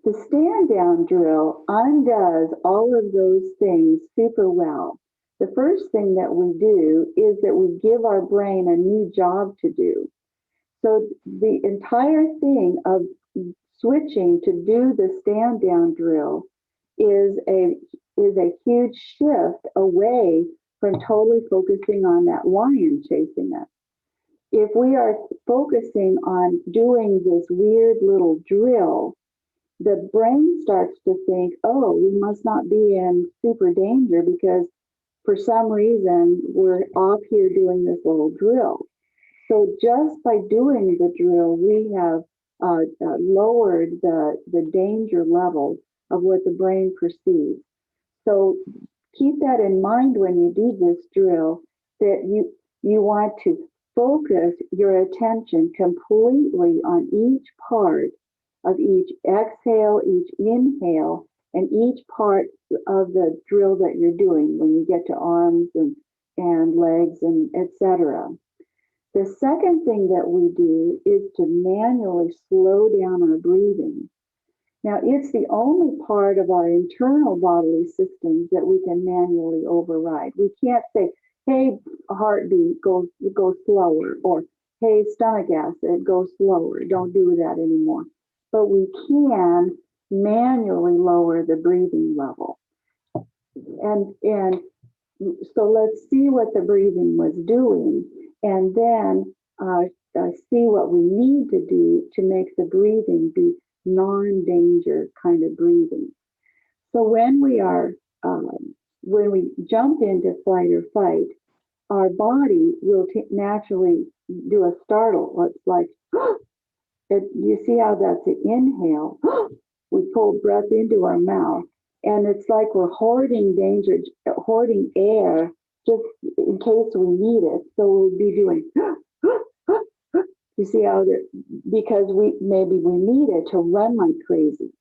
The stand down drill undoes all of those things super well. The first thing that we do is that we give our brain a new job to do. So the entire thing of switching to do the stand down drill is a huge shift away from totally focusing on that lion chasing us. If we are focusing on doing this weird little drill, the brain starts to think, oh, we must not be in super danger because for some reason we're off here doing this little drill. So just by doing the drill, we have lowered the danger levels of what the brain perceives. So keep that in mind when you do this drill, that you want to focus your attention completely on each part of each exhale, each inhale, and each part of the drill that you're doing when you get to arms and legs and etc. The second thing that we do is to manually slow down our breathing. Now, it's the only part of our internal bodily systems that we can manually override. We can't say, hey, heartbeat, go slower, or hey, stomach acid, go slower, don't do that anymore. But we can manually lower the breathing level. And so let's see what the breathing was doing, and then see what we need to do to make the breathing be non-danger kind of breathing. So when we jump into flight or fight, our body will naturally do a startle. It's like, you see how that's an inhale. We pull breath into our mouth, and it's like we're hoarding air just in case we need it. So we'll be doing, you see how because we need it to run like crazy.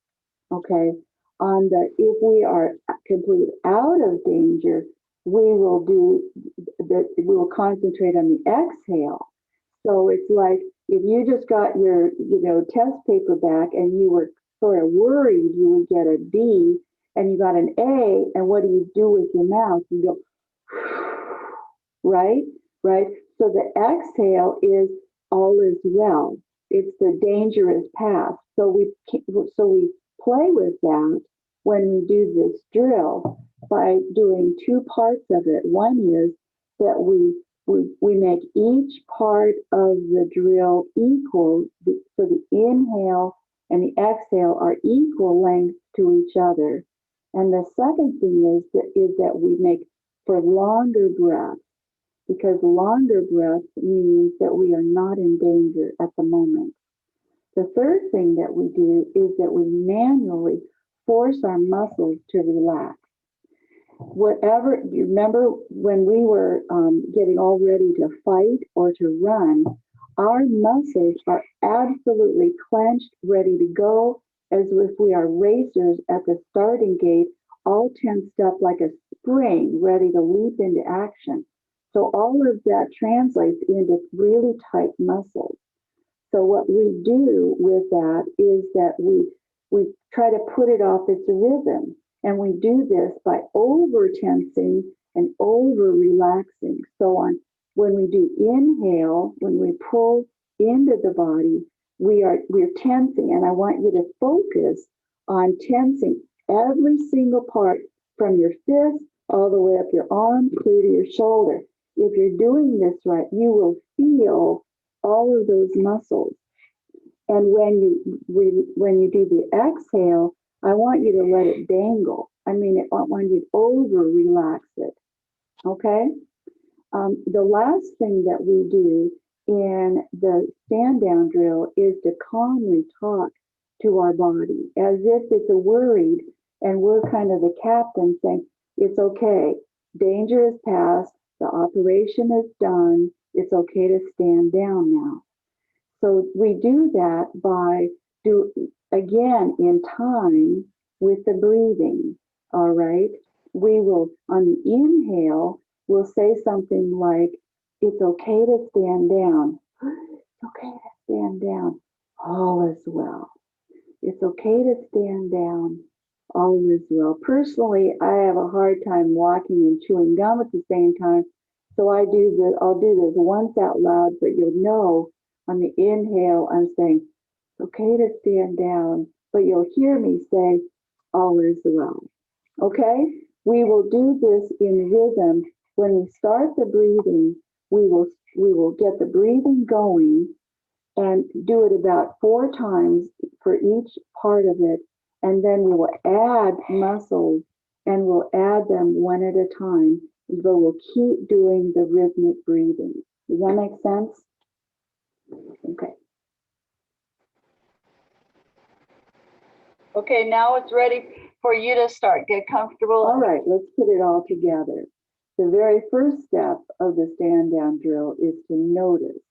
Okay. If we are completely out of danger, we will concentrate on the exhale. So it's like if you just got your, test paper back and you were sort of worried you would get a B and you got an A, and what do you do with your mouth? You go, right? So the exhale is all is well. It's the danger is past. So we play with that when we do this drill by doing two parts of it. One is that we make each part of the drill equal, so the inhale and the exhale are equal length to each other. And the second thing is that we make for longer breaths, because longer breaths means that we are not in danger at the moment. The third thing that we do is that we manually force our muscles to relax. You remember when we were getting all ready to fight or to run, our muscles are absolutely clenched, ready to go, as if we are racers at the starting gate, all tensed up like a spring, ready to leap into action. So all of that translates into really tight muscles. So what we do with that is that we try to put it off its rhythm. And we do this by over tensing and over relaxing. So when we do inhale, when we pull into the body, we're tensing. And I want you to focus on tensing every single part from your fist all the way up your arm through to your shoulder. If you're doing this right, you will feel all of those muscles. And when you do the exhale, I want you to let it dangle. I want you to over relax it. Okay? The last thing that we do in the stand down drill is to calmly talk to our body as if it's worried, and we're kind of the captain saying, it's okay. Danger is past. The operation is done. It's okay to stand down now. So we do that by again in time with the breathing. All right. We will, on the inhale, we'll say something like, it's okay to stand down. It's okay to stand down. All is well. It's okay to stand down. All is well. Personally, I have a hard time walking and chewing gum at the same time. So I'll do this once out loud, but you'll know on the inhale, I'm saying, it's okay to stand down, but you'll hear me say, all is well. Okay? We will do this in rhythm. When we start the breathing, we will get the breathing going and do it about 4 times for each part of it. And then we will add muscles, and we'll add them one at a time, but we'll keep doing the rhythmic breathing. Does that make sense? Okay. Okay, now it's ready for you to start. Get comfortable. All right, let's put it all together. The very first step of the stand down drill is to notice.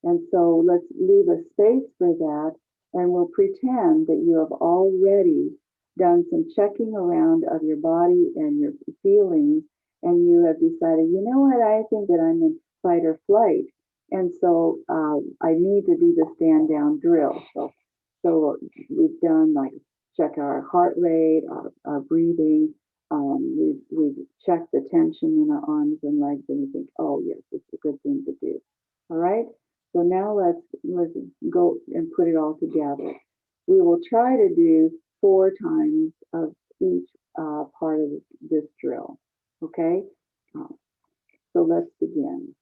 And so let's leave a space for that, and we'll pretend that you have already done some checking around of your body and your feelings, and you have decided, you know what, I think that I'm in fight or flight. And so I need to do the stand down drill. So we've done like check our heart rate, our breathing. We've checked the tension in our arms and legs, and we think, oh yes, it's a good thing to do. All right. So now let's go and put it all together. We will try to do 4 times of each part of this drill. Okay? So let's begin.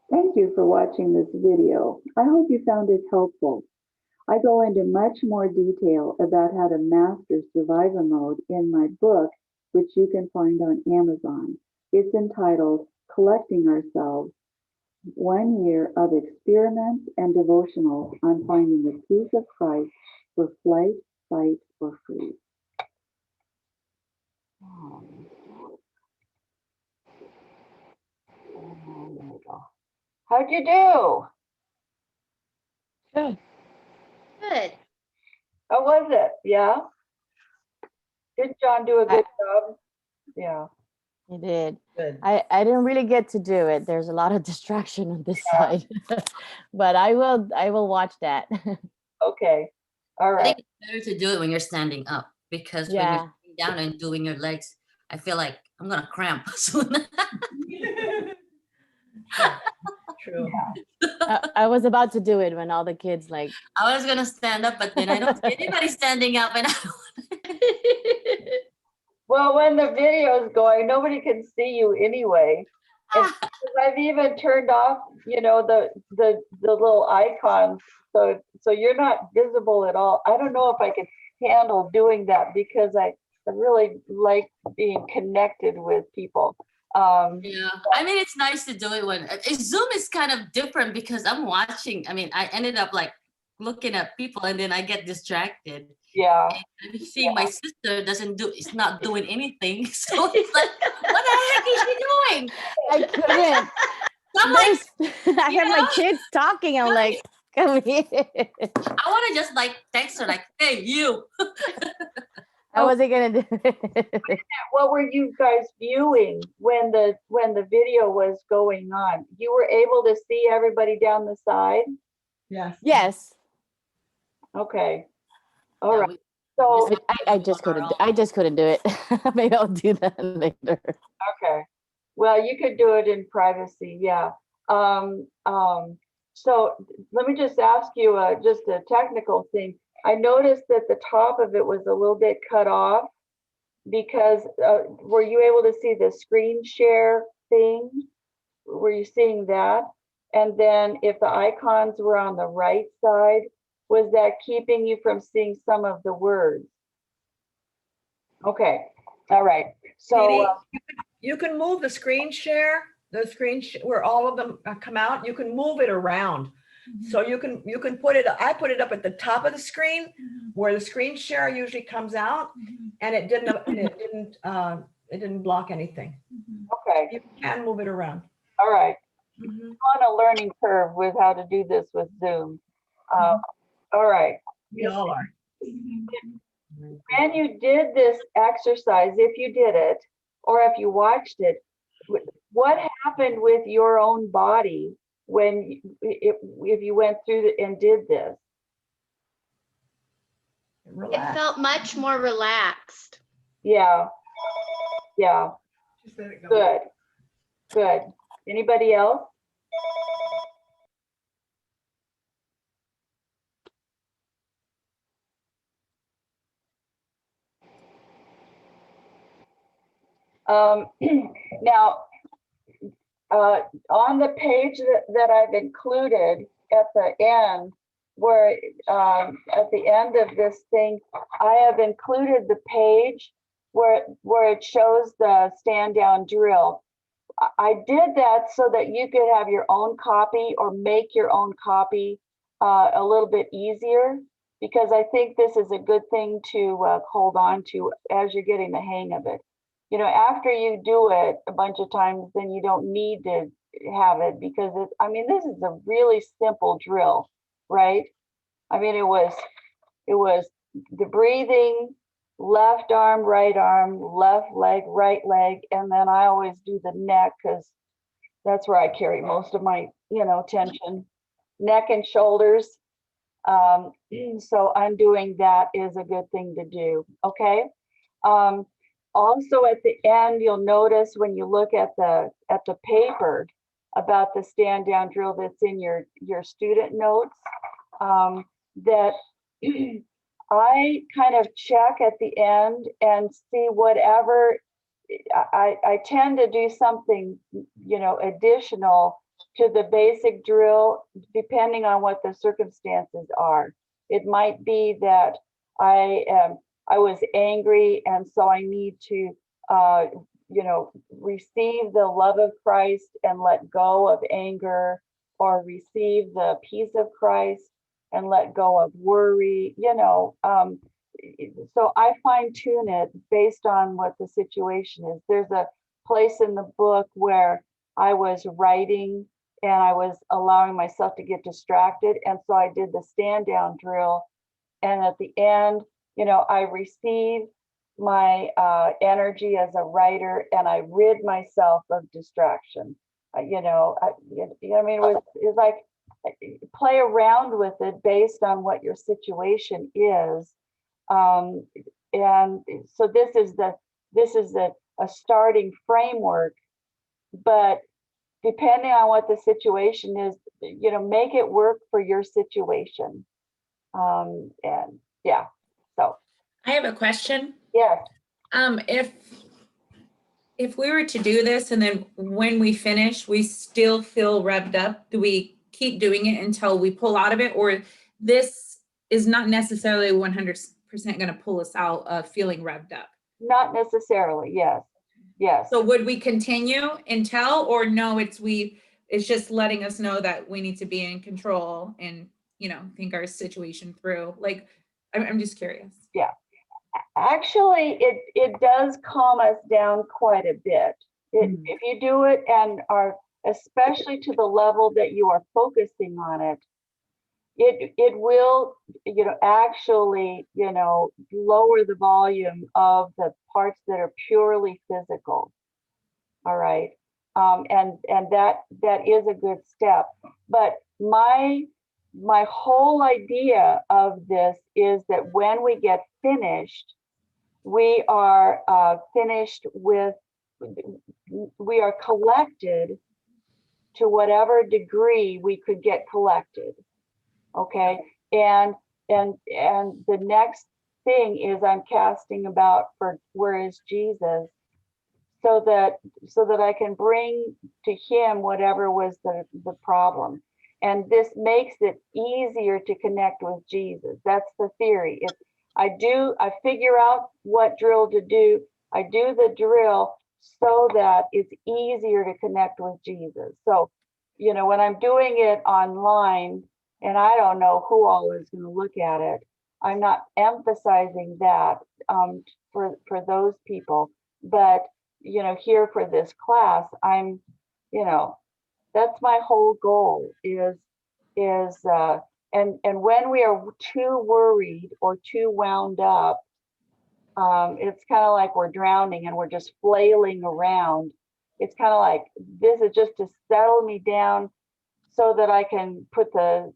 Thank you for watching this video. I hope you found it helpful. I go into much more detail about how to master survivor mode in my book, which you can find on Amazon. It's entitled Collecting Ourselves, 1 year of experiments and devotional on finding the peace of Christ for flight, fight, or freeze. How'd you do? Good. Good. How was it? Yeah? Did John do a good job? Yeah. You did. Good. I didn't really get to do it. There's a lot of distraction on this side, but I will watch that. Okay. All I right. think it's better to do it when you're standing up because when Yeah. you're sitting down and doing your legs, I feel like I'm gonna cramp soon. True. I was about to do it when all the kids like. I was gonna stand up, but then I don't see anybody standing up, and Well, when the video is going, nobody can see you anyway. And I've even turned off, the little icons, so you're not visible at all. I don't know if I can handle doing that because I really like being connected with people. yeah. I mean, it's nice to do it when Zoom is kind of different because I'm watching. I mean, I ended up like looking at people, and then I get distracted. Yeah. And I'm seeing my sister is not doing anything. So it's like, what the heck is she doing? I couldn't. I'm like, I have my kids talking. I'm like, come here. I want to just like text her like, hey, you. I wasn't gonna do it. What were you guys viewing when the video was going on? You were able to see everybody down the side? Yes. Yes. Okay. All Yeah, right. So I just couldn't do it. Maybe I'll do that later. okay. Well, you could do it in privacy. Yeah. So let me just ask you just a technical thing. I noticed that the top of it was a little bit cut off because were you able to see the screen share thing? Were you seeing that? And then if the icons were on the right side, was that keeping you from seeing some of the words? Okay, all right. So Katie, you can move the screen share, where all of them come out. You can move it around. So you can put it, I put it up at the top of the screen where the screen share usually comes out, and it didn't block anything. okay, You can move it around. all right. On a learning curve with how to do this with Zoom. All right. We all are. When you did this exercise, if you did it, or if you watched it, what happened with your own body when if you went through and did this? Relax. It felt much more relaxed. Yeah, yeah, Just let it go. good, good. Anybody else? Now, on the page that I've included at the end, where at the end of this thing, I have included the page where it shows the stand down drill. I did that so that you could have your own copy or make your own copy a little bit easier, because I think this is a good thing to hold on to as you're getting the hang of it. You know, after you do it a bunch of times, then you don't need to have it, because it's, I mean, this is a really simple drill, right? I mean, it was the breathing, left arm, left leg, right leg, and then I always do the neck because that's where I carry most of my, tension, neck and shoulders. So I'm doing that is a good thing to do. Okay. Also at the end, you'll notice when you look at the paper about the stand down drill that's in your student notes, that I kind of check at the end and see whatever I tend to do something, additional to the basic drill, depending on what the circumstances are. It might be that I was angry, and so I need to, receive the love of Christ and let go of anger, or receive the peace of Christ and let go of worry, so I fine tune it based on what the situation is. There's a place in the book where I was writing and I was allowing myself to get distracted. And so I did the stand down drill. And at the end, I received my energy as a writer, and I rid myself of distraction. I mean, it was like play around with it based on what your situation is. And so this is a starting framework, but depending on what the situation is, make it work for your situation. And yeah, so. I have a question. Yes. If we were to do this and then when we finish, we still feel revved up, do we keep doing it until we pull out of it? Or this is not necessarily 100% going to pull us out of feeling revved up? Not necessarily, yes. Yes. So would we continue until, or no, it's just letting us know that we need to be in control and, think our situation through? Like, I'm just curious. Yeah. Actually, it does calm us down quite a bit. If you do it and are, especially to the level that you are focusing on it, it will, actually, lower the volume of the parts that are purely physical. All right. And that is a good step. But my whole idea of this is that when we get finished, we are finished with, we are collected to whatever degree we could get collected. Okay, and the next thing is I'm casting about for where is Jesus, so that I can bring to him whatever was the problem. And this makes it easier to connect with Jesus. That's the theory. I figure out what drill to do. I do the drill so that it's easier to connect with Jesus. So, when I'm doing it online, and I don't know who all is going to look at it, I'm not emphasizing that for those people. But here for this class, I'm, that's my whole goal is and when we are too worried or too wound up, it's kind of like we're drowning and we're just flailing around. It's kind of like, this is just to settle me down so that I can put the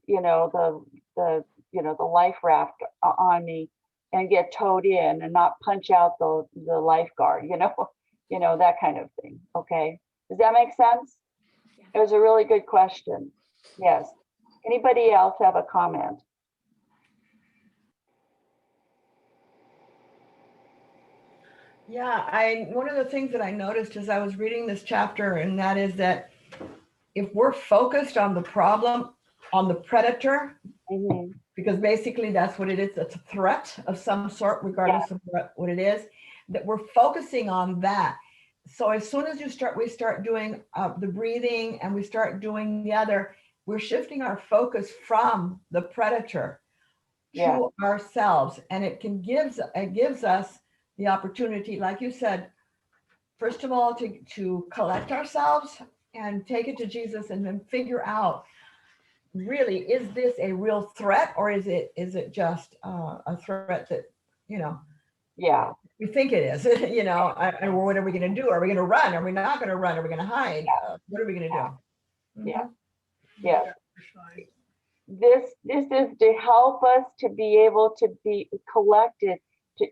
life raft on me and get towed in and not punch out the lifeguard, that kind of thing. Okay. Does that make sense? It was a really good question. Yes. Anybody else have a comment? Yeah, one of the things that I noticed as I was reading this chapter, and that is that if we're focused on the problem, on the predator, because basically that's what it is, it's a threat of some sort, regardless of what it is, that we're focusing on that. So as soon as we start doing the breathing and we start doing the other, we're shifting our focus from the predator to ourselves. And it gives us the opportunity, like you said, first of all, to collect ourselves and take it to Jesus, and then figure out, really, is this a real threat, or is it just a threat that, we think it is, and what are we going to do? Are we going to run? Are we not going to run? Are we going to hide? What are we going to do? Yeah. Yeah. This is to help us to be able to be collected, to,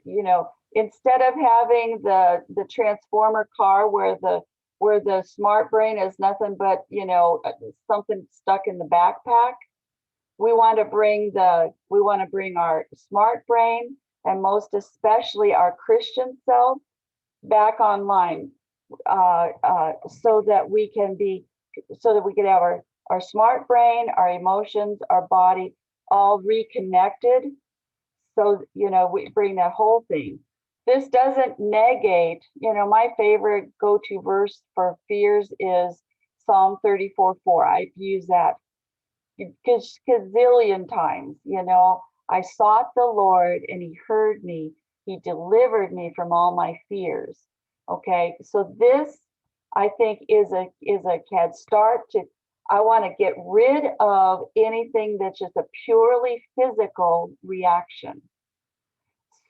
instead of having the transformer car where the smart brain is nothing but, something stuck in the backpack. We want to bring our smart brain, and most especially our Christian self, back online, so that we can have our smart brain, our emotions, our body all reconnected. So, we bring that whole thing. This doesn't negate, my favorite go-to verse for fears is Psalm 34:4. I've used that gazillion times. I sought the Lord and he heard me. He delivered me from all my fears. Okay, so this, I think, is a head start to, I want to get rid of anything that's just a purely physical reaction,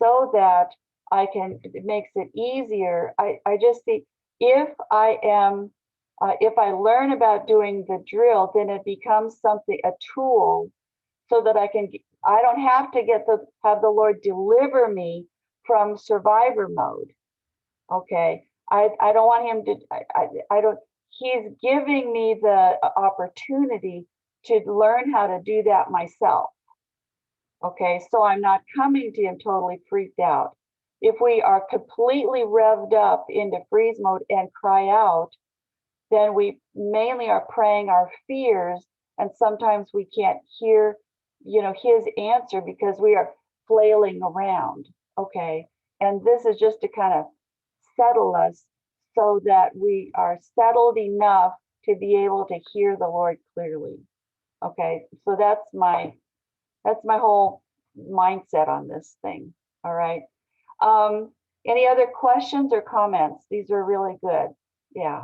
so that it makes it easier. I just see, if I learn about doing the drill, then it becomes a tool, so that I don't have to have the Lord deliver me from survivor mode. Okay. I don't want him to, he's giving me the opportunity to learn how to do that myself. Okay. So I'm not coming to him totally freaked out. If we are completely revved up into freeze mode and cry out, then we mainly are praying our fears. And sometimes we can't hear, his answer because we are flailing around. Okay. And this is just to kind of settle us, so that we are settled enough to be able to hear the Lord clearly. Okay. So that's my whole mindset on this thing. All right. Any other questions or comments? These are really good. Yeah.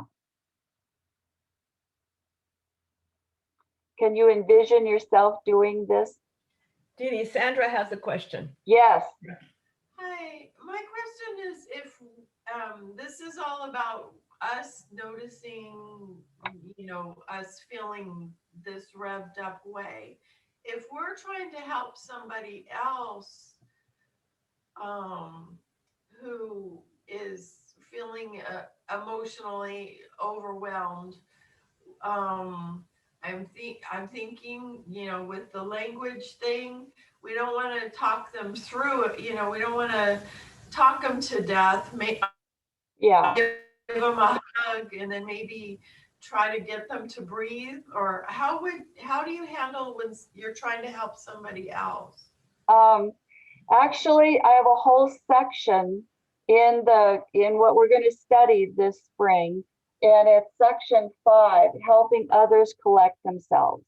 Can you envision yourself doing this? Dini, Sandra has a question. Yes. Hi, my question is, if this is all about us noticing, us feeling this revved up way, if we're trying to help somebody else who is feeling emotionally overwhelmed, I'm thinking, you know, with the language thing, we don't want to talk them through it. You know, we don't want to talk them to death. Yeah. Give them a hug and then maybe try to get them to breathe. Or how do you handle when you're trying to help somebody else? Actually, I have a whole section in what we're going to study this spring, and it's section 5, helping others collect themselves.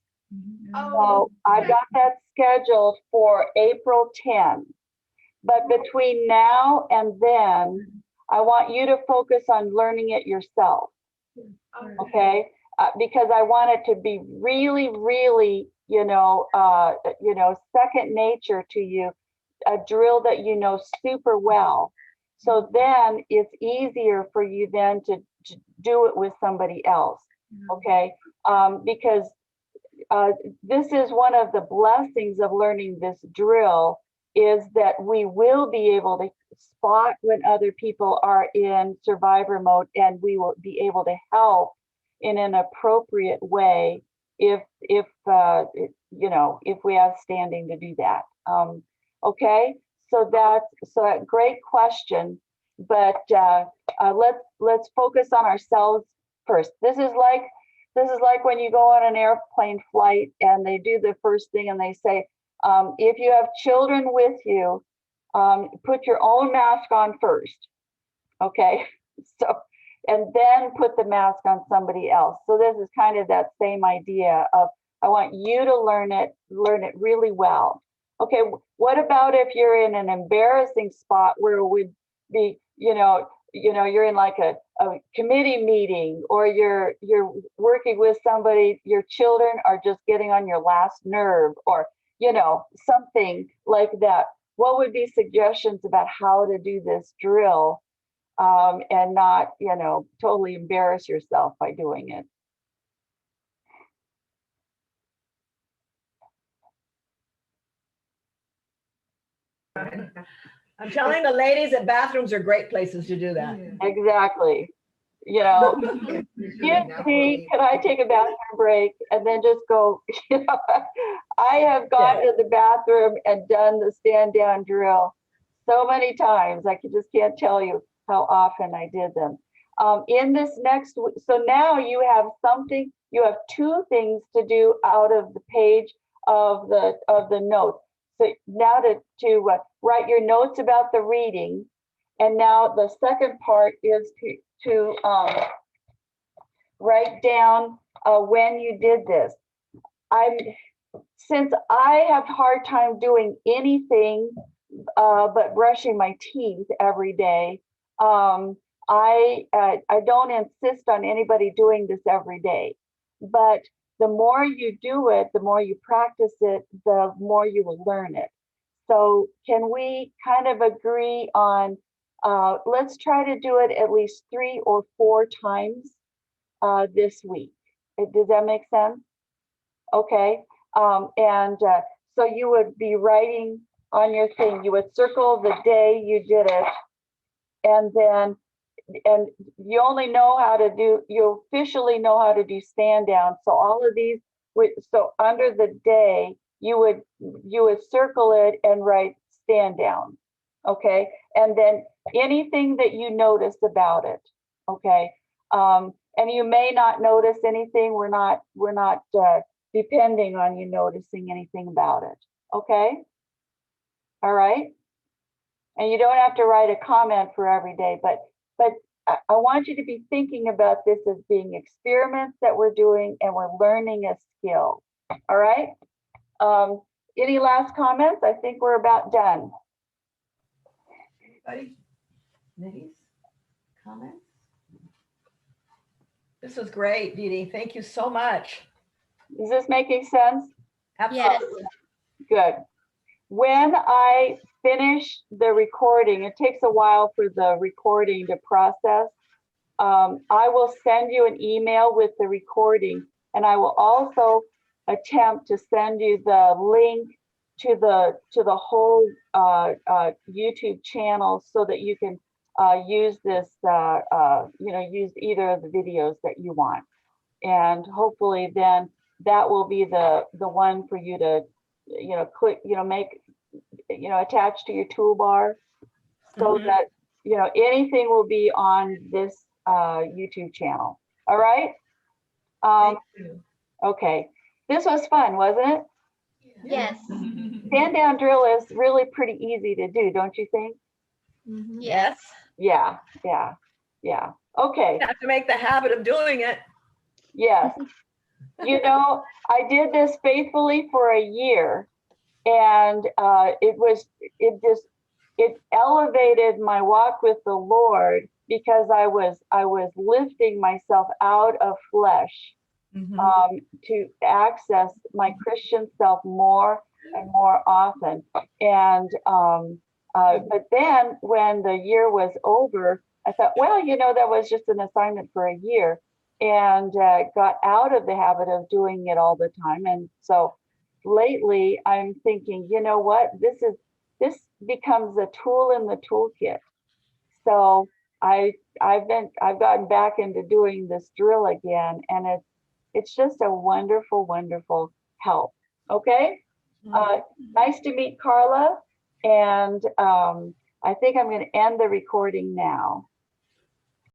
So I've got that scheduled for April 10. But between now and then, I want you to focus on learning it yourself. Okay? Because I want it to be really, really, second nature to you, a drill that you know super well. So then it's easier for you then to do it with somebody else. Okay? Because this is one of the blessings of learning this drill, is that we will be able to spot when other people are in survivor mode, and we will be able to help in an appropriate way if we have standing to do that. Okay, so that's a great question, but let's focus on ourselves first. This is like when you go on an airplane flight and they do the first thing and they say, if you have children with you, put your own mask on first. Okay, so, and then put the mask on somebody else. So this is kind of that same idea of, I want you to learn it really well. Okay, what about if you're in an embarrassing spot where it would be, you're in like a committee meeting, or you're working with somebody, your children are just getting on your last nerve, or something like that. What would be suggestions about how to do this drill and not totally embarrass yourself by doing it? I'm telling the ladies that bathrooms are great places to do that. Exactly. Excuse me, can I take a bathroom break? And then just go, I have gone to the bathroom and done the stand down drill so many times. I just can't tell you how often I did them. In this next week, so now you have two things to do out of the page of the notes. So now to write your notes about the reading. And now the second part is to write down when you did this. Since I have hard time doing anything but brushing my teeth every day, I don't insist on anybody doing this every day. But the more you do it, the more you practice it, the more you will learn it. So can we kind of agree on, let's try to do it at least 3 or 4 times this week. Does that make sense? Okay. So you would be writing on your thing, you would circle the day you did it, and you only know how to do, you officially know how to do stand down. So all of these, so under the day, you would circle it and write stand down. Okay. And then anything that you notice about it. Okay. And you may not notice anything. We're not depending on you noticing anything about it. Okay. All right. And you don't have to write a comment for every day, but I want you to be thinking about this as being experiments that we're doing, and we're learning a skill. All right. Any last comments? I think we're about done. Anybody? Ladies? Comments? This was great, Dee Dee. Thank you so much. Is this making sense? Absolutely. Good. When I finish the recording, it takes a while for the recording to process. I will send you an email with the recording, and I will also attempt to send you the link to the whole YouTube channel, so that you can use this, use either of the videos that you want. and hopefully then that will be the one for you to, click, make, attach to your toolbar, so that, anything will be on this YouTube channel. All right. Thank you. Okay. This was fun, wasn't it? Yes. Stand down drill is really pretty easy to do, don't you think? Yes. Yeah, yeah, yeah. Okay. You have to make the habit of doing it. Yes. I did this faithfully for a year, and it elevated my walk with the Lord, because I was lifting myself out of flesh to access my Christian self more and more often. And but then when the year was over, I thought, well, that was just an assignment for a year, and got out of the habit of doing it all the time. And so lately I'm thinking, you know what, this becomes a tool in the toolkit. So I've gotten back into doing this drill again, and it's just a wonderful, wonderful help. Okay. Nice to meet Carla. And I think I'm going to end the recording now.